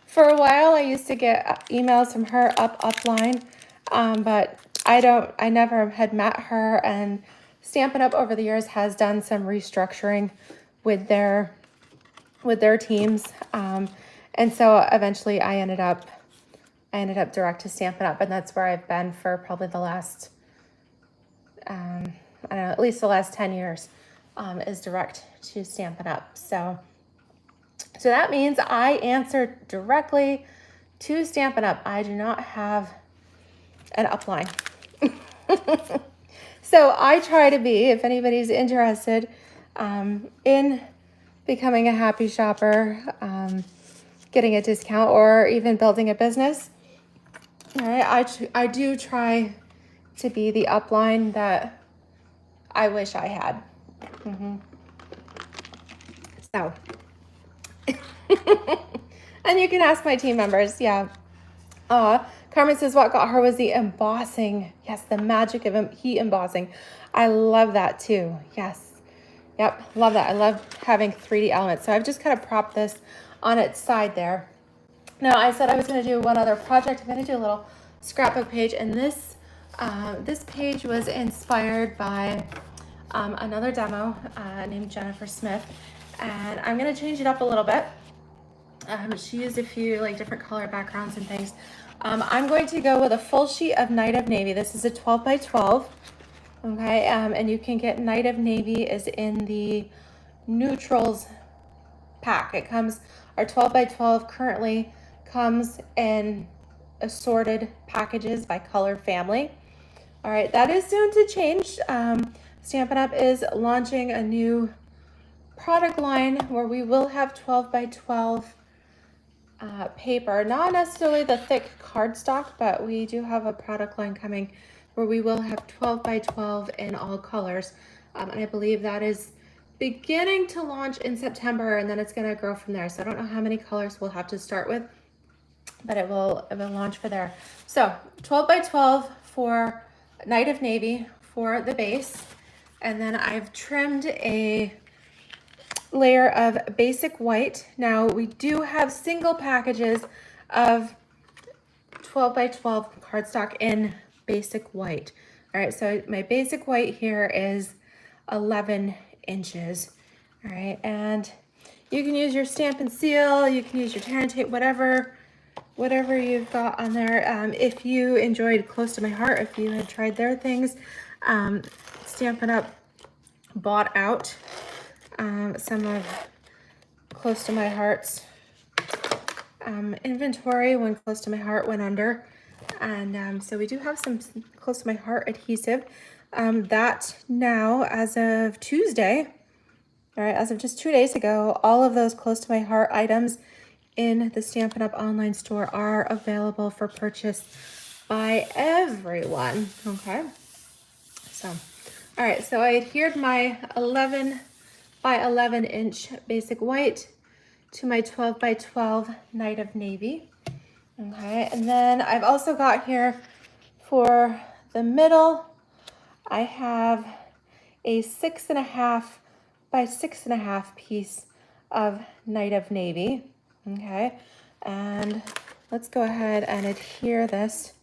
for a while I used to get emails from her upline, but I never had met her, and Stampin' Up! Over the years has done some restructuring with their teams, and so eventually I ended up direct to Stampin' Up!, and that's where I've been for probably the last, I don't know, at least the last 10 years, is direct to Stampin' Up! So that means I answer directly to Stampin' Up! I do not have an upline. So I try to be, if anybody's interested in becoming a happy shopper, getting a discount, or even building a business, all right, I do try to be the upline that I wish I had. So, and you can ask my team members. Yeah. Carmen says what got her was the embossing. Yes, the magic of heat embossing. I love that too. Yes. Yep, love that. I love having 3D elements. So I've just kind of propped this on its side there. Now I said I was going to do one other project. I'm going to do a little scrapbook page, and this page was inspired by another demo named Jennifer Smith, and I'm going to change it up a little bit. She used a few different color backgrounds and things. I'm going to go with a full sheet of Night of Navy. This is a 12 by 12. Okay, and you can get Night of Navy is in the neutrals pack. It comes, our 12 by 12 currently comes in assorted packages by color family. All right, that is soon to change. Stampin' Up! Is launching a new product line where we will have 12 by 12 paper, not necessarily the thick cardstock, but we do have a product line coming where we will have 12 by 12 in all colors. And I believe that is beginning to launch in September, and then it's going to grow from there. So I don't know how many colors we'll have to start with, but it will launch for there. So 12 by 12 for Night of Navy for the base. And then I've trimmed a layer of basic white. Now we do have single packages of 12 by 12 cardstock in basic white. All right, so my basic white here is 11 inches. All right, and you can use your stamp and seal, you can use your tear and tape, whatever you've got on there. If you enjoyed Close to My Heart, if you had tried their things, Stampin' Up! Bought out some of Close to My Heart's inventory when Close to My Heart went under. And so we do have some Close to My Heart adhesive that now, as of Tuesday, all right, as of just 2 days ago, all of those Close to My Heart items in the Stampin' Up! Online store are available for purchase by everyone. Okay, so all right, so I adhered my 11 by 11 inch basic white to my 12 by 12 Night of Navy. Okay, and then I've also got here for the middle, I have a 6.5 by 6.5 piece of Night of Navy. Okay, and let's go ahead and adhere this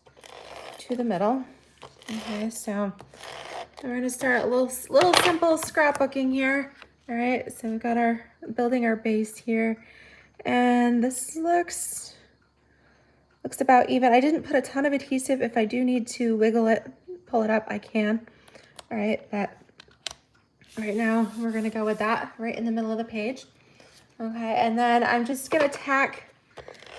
to the middle. Okay, so we're gonna start a little simple scrapbooking here. All right, so we've got our building our base here, and this looks about even. I didn't put a ton of adhesive. If I do need to wiggle it, pull it up, I can. All right, but right now we're gonna go with that right in the middle of the page. Okay, and then I'm just gonna tack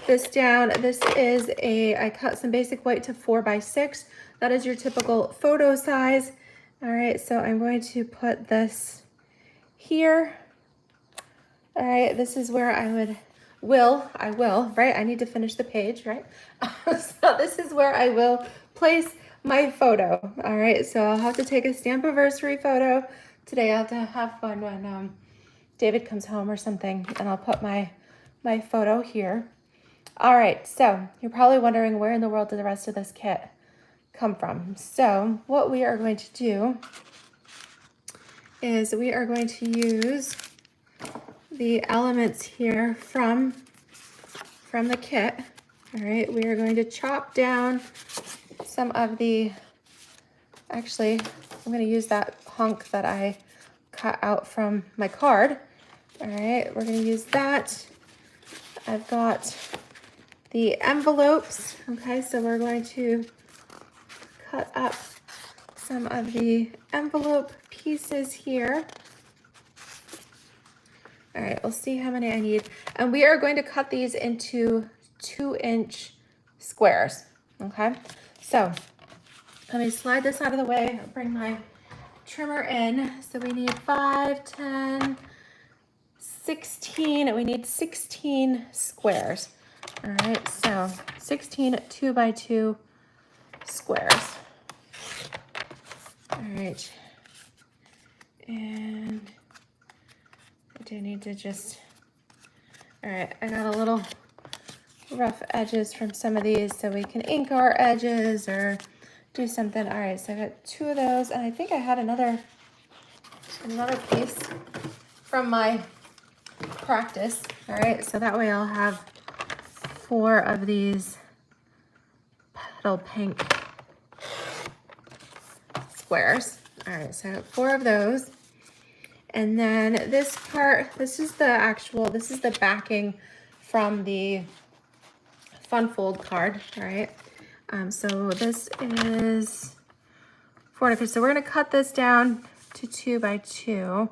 this down. This is I cut some basic white to 4 by 6. That is your typical photo size. All right, so I'm going to put this here. All right, this is where I will, right? I need to finish the page, right? So this is where I will place my photo. All right, so I'll have to take a Stampiversary photo today. I'll have to have fun when David comes home or something, and I'll put my photo here. All right, so you're probably wondering, where in the world did the rest of this kit come from? So what we are going to do is we are going to use the elements here from the kit. All right, we are going to chop down some of the, actually, I'm going to use that hunk that I cut out from my card. All right, we're going to use that. I've got the envelopes. Okay, so we're going to cut up some of the envelope pieces here. All right, we'll see how many I need. And we are going to cut these into 2-inch squares. Okay, so let me slide this out of the way. I'll bring my trimmer in. So we need 5, 10, 16, and we need 16 squares. All right, so 16 2 by 2 squares. All right, and I do need to just, all right, I got a little rough edges from some of these, so we can ink our edges or do something. All right, so I got 2 of those, and I think I had another piece from my practice. All right, so that way I'll have 4 of these petal pink squares. All right, so I got 4 of those. And then this part, this is the backing from the Fun Fold card. All right, so this is 4. So we're gonna cut this down to 2 by 2.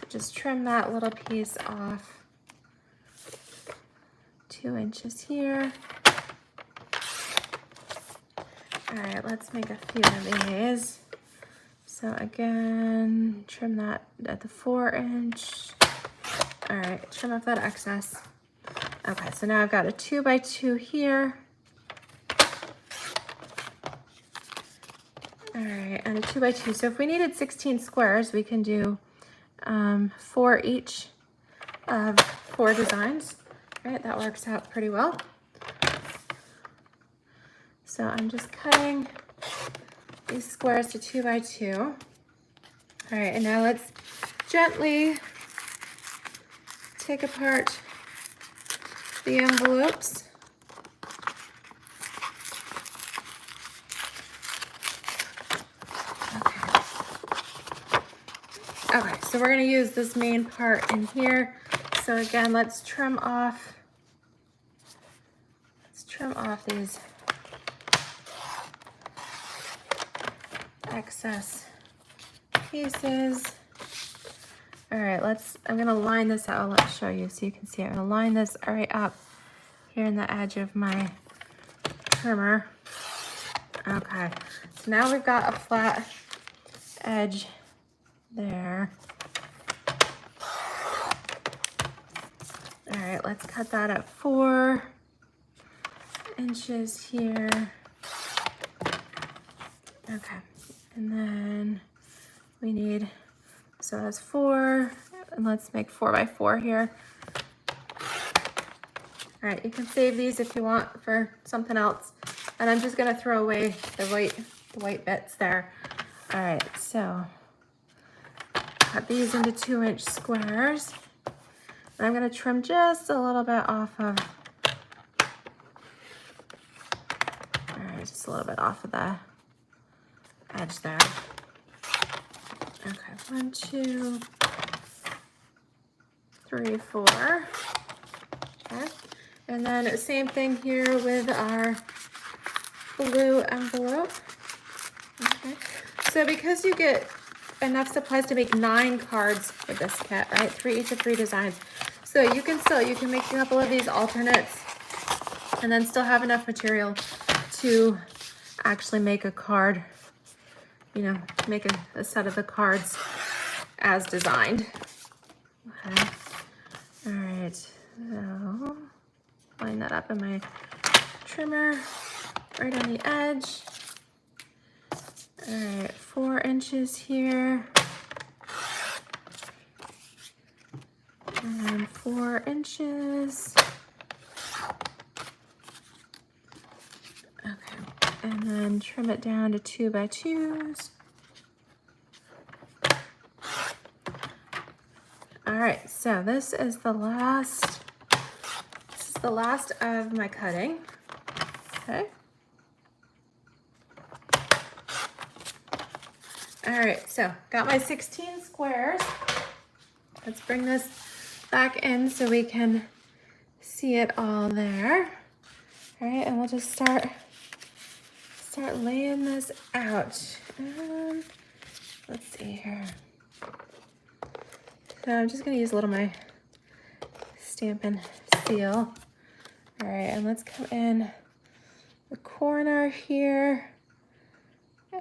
Just trim that little piece off. 2 inches here. All right, let's make a few of these. So again, trim that at the 4-inch. All right, trim off that excess. Okay, so now I've got a 2x2 here. All right, and a 2x2. So if we needed 16 squares, we can do 4 each of 4 designs. All right, that works out pretty well. So I'm just cutting these squares to 2x2. All right, and now let's gently take apart the envelopes. Okay, so we're gonna use this main part in here. So again, let's trim off these excess pieces. All right, I'm gonna line this out. Let's show you so you can see. I'm gonna line this right up here in the edge of my trimmer. Okay, so now we've got a flat edge there. All right, let's cut that at 4 inches here. Okay, and then we need, so that's 4, and let's make 4x4 here. All right, you can save these if you want for something else. And I'm just gonna throw away the white bits there. All right, so cut these into 2-inch squares. And I'm gonna trim just a little bit off of, all right, just a little bit off of the edge there. Okay, 1, 2, 3, 4. Okay, and then same thing here with our blue envelope. Okay, so because you get enough supplies to make 9 cards with this kit, right? 3 each of 3 designs. So you can make a couple of these alternates and then still have enough material to actually make a card, you know, make a set of the cards as designed. Okay. All right, so line that up in my trimmer right on the edge. All right, 4 inches here. And 4 inches. Okay, and then trim it down to 2x2s. All right, so this is the last of my cutting. Okay. All right, so got my 16 squares. Let's bring this back in so we can see it all there. All right, and we'll just start laying this out. Let's see here. So I'm just gonna use a little of my Stampin' Seal. All right, and let's come in the corner here.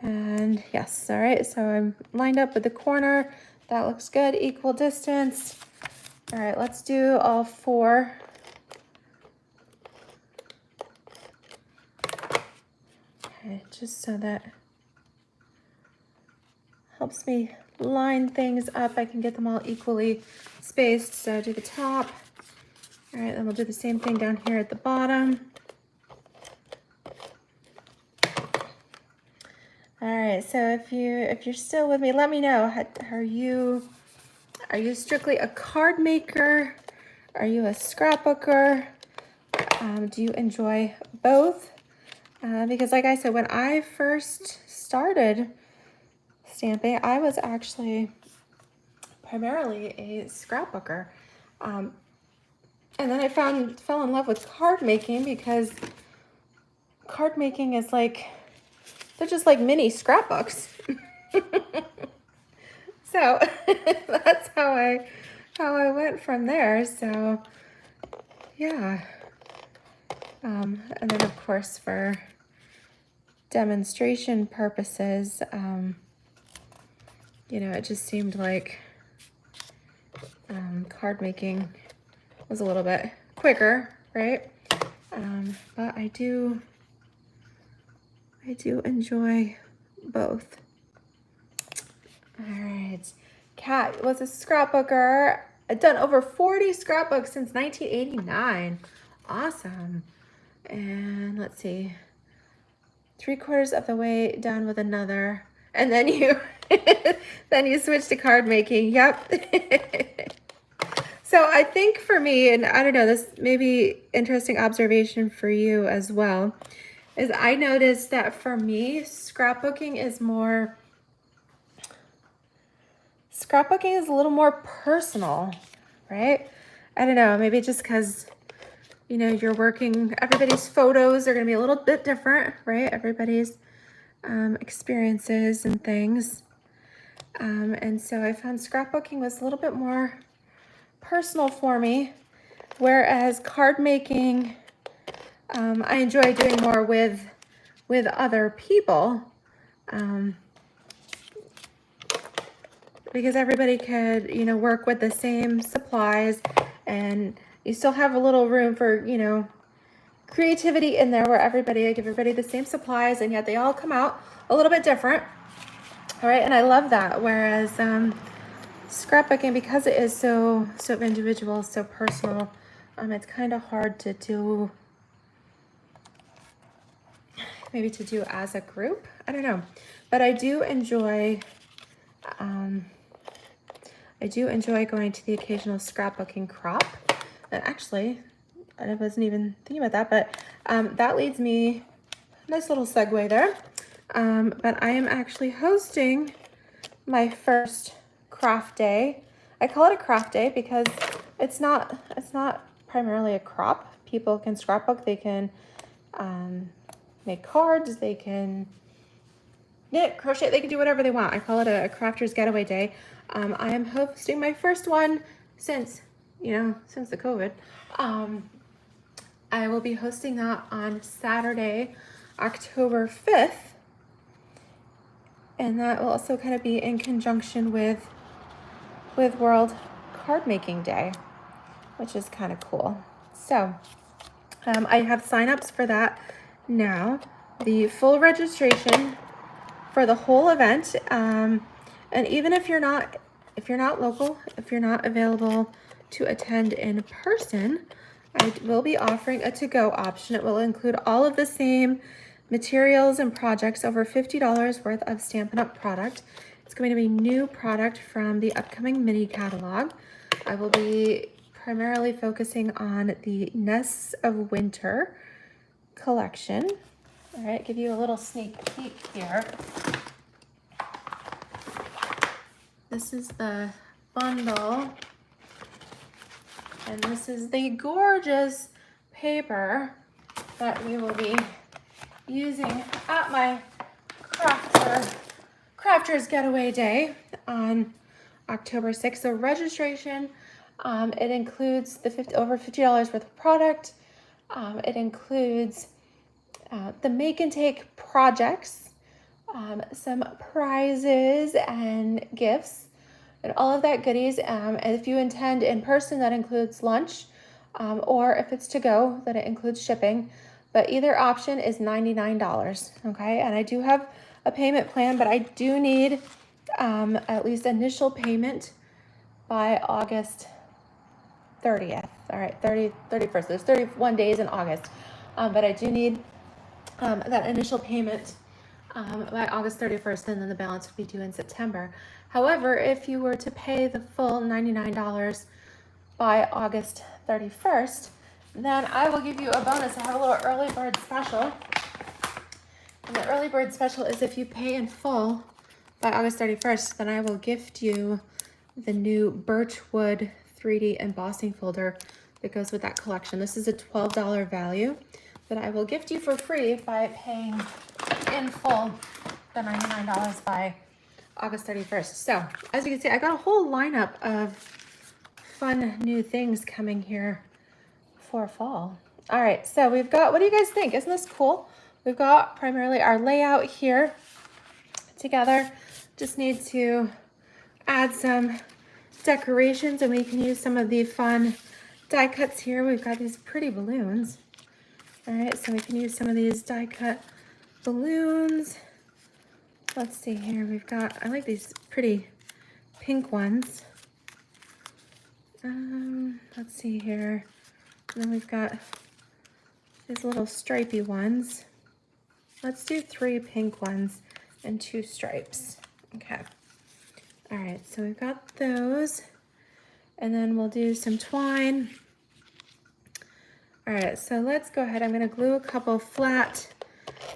And yes, all right, so I'm lined up with the corner. That looks good, equal distance. All right, let's do all 4. Okay, just so that helps me line things up. I can get them all equally spaced. So do the top. All right, then we'll do the same thing down here at the bottom. All right, so if you're still with me, let me know. Are you strictly a card maker? Are you a scrapbooker? Do you enjoy both? Because like I said, when I first started stamping, I was actually primarily a scrapbooker. And then I fell in love with card making, because card making is like, they're just like mini scrapbooks. So that's how I went from there. So yeah. And then of course for demonstration purposes, you know, it just seemed like card making was a little bit quicker, right? But I do enjoy both. All right, Kat was a scrapbooker. I've done over 40 scrapbooks since 1989. Awesome. And let's see, 3/4 of the way done with another, and then you then you switch to card making. Yep. So I think for me, and I don't know, this may be interesting observation for you as well, is I noticed that for me, scrapbooking is a little more personal, right? I don't know, maybe just because, you know, you're working, everybody's photos are going to be a little bit different, right? Everybody's experiences and things. And so I found scrapbooking was a little bit more personal for me, whereas card making, I enjoy doing more with other people, because everybody could, you know, work with the same supplies, and you still have a little room for, you know, creativity in there, where I give everybody the same supplies, and yet they all come out a little bit different. All right, and I love that. Whereas scrapbooking, because it is so individual, so personal, it's kind of hard to do, maybe to do as a group. I don't know, but I do enjoy going to the occasional scrapbooking crop. And actually, I wasn't even thinking about that, but that leads me, nice little segue there. But I am actually hosting my first craft day. I call it a craft day because it's not primarily a crop. People can scrapbook, they can make cards, they can knit, crochet, they can do whatever they want. I call it a crafter's getaway day. I am hosting my first one since the COVID. I will be hosting that on Saturday, October 5th. And that will also kind of be in conjunction with World Card Making Day, which is kind of cool. So I have signups for that now. The full registration for the whole event, and even if you're not local, if you're not available to attend in person, I will be offering a to-go option. It will include all of the same materials and projects, over $50 worth of Stampin' Up! Product. It's going to be new product from the upcoming mini catalog. I will be primarily focusing on the Nests of Winter collection. All right, give you a little sneak peek here. This is the bundle, and this is the gorgeous paper that we will be using at my Crafters Getaway Day on October 6th. So registration, it includes the over $50 worth of product. It includes the make and take projects, some prizes and gifts, and all of that goodies. And if you attend in person, that includes lunch, or if it's to go, then it includes shipping. But either option is $99, okay? And I do have a payment plan, but I do need at least initial payment by August 30th. All right, 31st. There's 31 days in August, but I do need that initial payment by August 31st, and then the balance would be due in September. However, if you were to pay the full $99 by August 31st, then I will give you a bonus. I have a little early bird special. And the early bird special is if you pay in full by August 31st, then I will gift you the new Birchwood 3D embossing folder that goes with that collection. This is a $12 value that I will gift you for free by paying in full the $99 by August 31st. So as you can see, I got a whole lineup of fun new things coming here for fall. All right, so we've got, what do you guys think? Isn't this cool? We've got primarily our layout here together. Just need to add some decorations, and we can use some of the fun die cuts here. We've got these pretty balloons. All right, so we can use some of these die cut balloons. Let's see here, we've got, I like these pretty pink ones. Let's see here. And then we've got these little stripey ones. Let's do 3 pink ones and 2 stripes. Okay. All right, so we've got those. And then we'll do some twine. All right, so let's go ahead. I'm gonna glue a couple flat,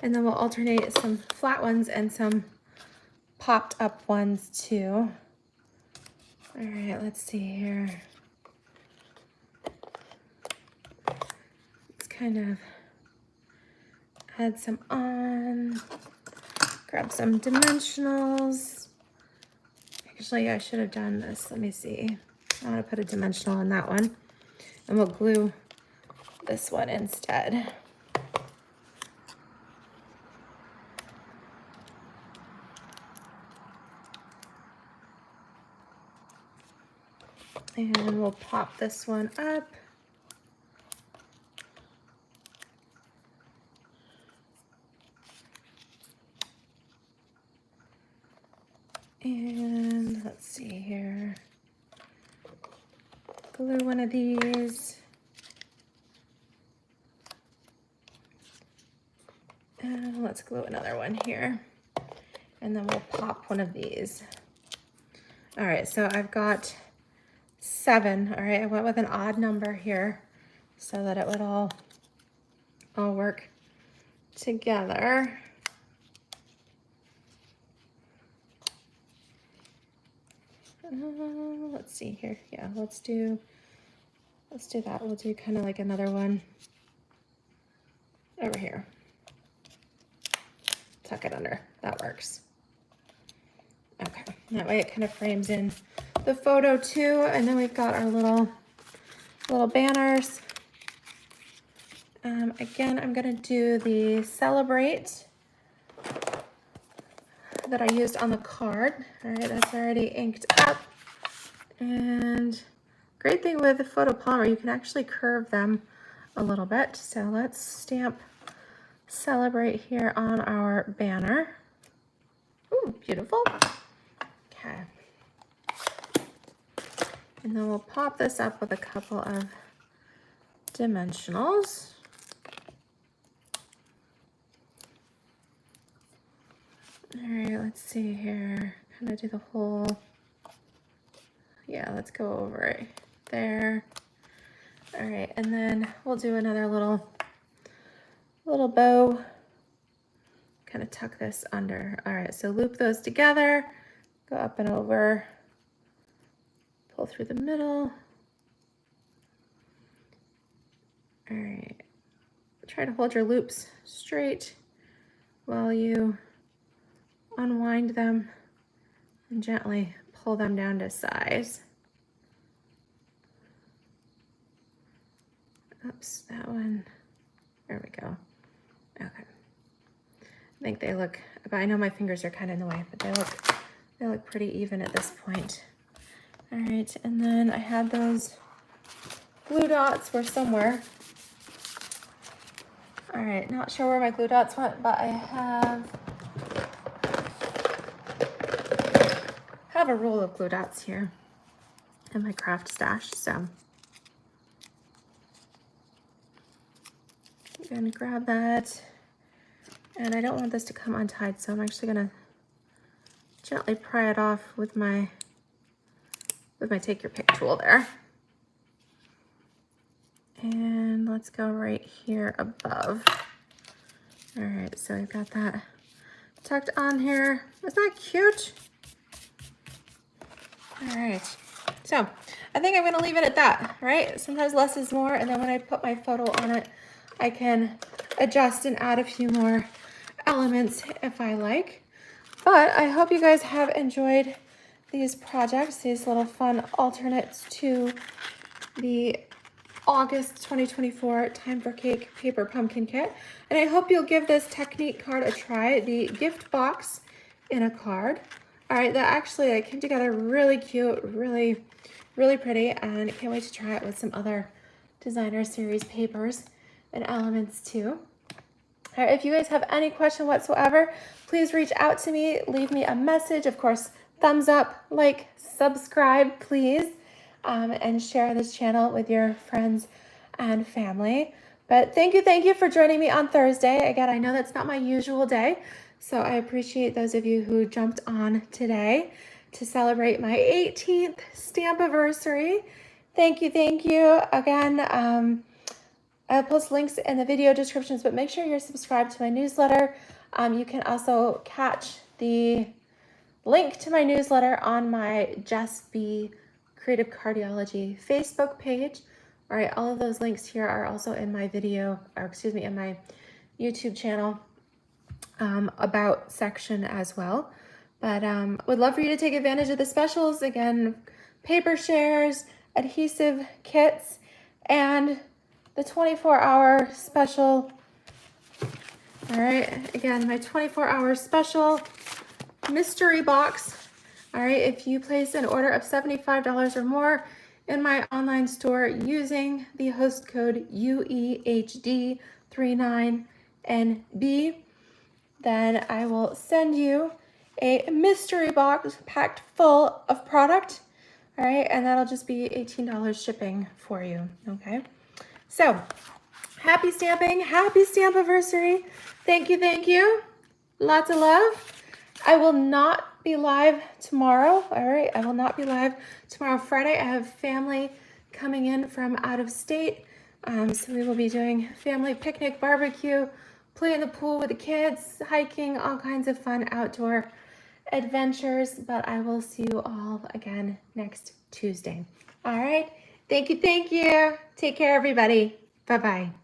and then we'll alternate some flat ones and some popped up ones too. All right, let's see here. Let's kind of add some on, grab some dimensionals. Actually, I should have done this. Let me see. I'm gonna put a dimensional on that one, and we'll glue this one instead. And we'll pop this one up. And let's see here. Glue one of these. And let's glue another one here. And then we'll pop one of these. All right, so I've got 7. All right, I went with an odd number here so that it would all work together. Let's see here. Yeah, let's do that. We'll do kind of like another one over here. Tuck it under. That works. Okay, that way it kind of frames in the photo too. And then we've got our little banners. Again, I'm gonna do the celebrate that I used on the card. All right, that's already inked up. And great thing with the photopolymer, you can actually curve them a little bit. So let's stamp celebrate here on our banner. Ooh, beautiful. Okay. And then we'll pop this up with a couple of dimensionals. All right, let's see here. Kind of do the whole, yeah, let's go over it there. All right, and then we'll do another little bow. Kind of tuck this under. All right, so loop those together, go up and over, pull through the middle. All right, try to hold your loops straight while you unwind them and gently pull them down to size. Oops, that one. There we go. Okay. I think they look, but I know my fingers are kind of in the way, but they look pretty even at this point. All right, and then I had those glue dots were somewhere. All right, not sure where my glue dots went, but I have a roll of glue dots here in my craft stash, so I'm gonna grab that. And I don't want this to come untied, so I'm actually gonna gently pry it off with my take your pick tool there. And let's go right here above. All right, so we've got that tucked on here. Isn't that cute? All right, so I think I'm gonna leave it at that, right? Sometimes less is more, and then when I put my photo on it, I can adjust and add a few more elements if I like. But I hope you guys have enjoyed these projects, these little fun alternates to the August 2024 Time for Cake Paper Pumpkin Kit. And I hope you'll give this technique card a try, the gift box in a card. All right, that actually came together really cute, really, really pretty, and I can't wait to try it with some other designer series papers and elements too. All right, if you guys have any question whatsoever, please reach out to me, leave me a message. Of course, thumbs up, like, subscribe, please, and share this channel with your friends and family. But thank you for joining me on Thursday. Again, I know that's not my usual day, so I appreciate those of you who jumped on today to celebrate my 18th Stampiversary. Thank you. Again, I'll post links in the video descriptions, but make sure you're subscribed to my newsletter. You can also catch the link to my newsletter on my JessBCreativeCardiology Facebook page. All right, all of those links here are also in my video, or excuse me, in my YouTube channel about section as well. But would love for you to take advantage of the specials. Again, paper shares, adhesive kits, and the 24-hour special. All right, again, my 24-hour special mystery box. All right, if you place an order of $75 or more in my online store using the host code UEHD39NB, then I will send you a mystery box packed full of product. All right, and that'll just be $18 shipping for you, okay? So, happy stamping, happy Stampiversary. Thank you. Lots of love. I will not be live tomorrow, all right? I will not be live tomorrow, Friday. I have family coming in from out of state, so we will be doing family picnic, barbecue, play in the pool with the kids, hiking, all kinds of fun outdoor adventures, but I will see you all again next Tuesday. All right, thank you. Take care, everybody. Bye-bye.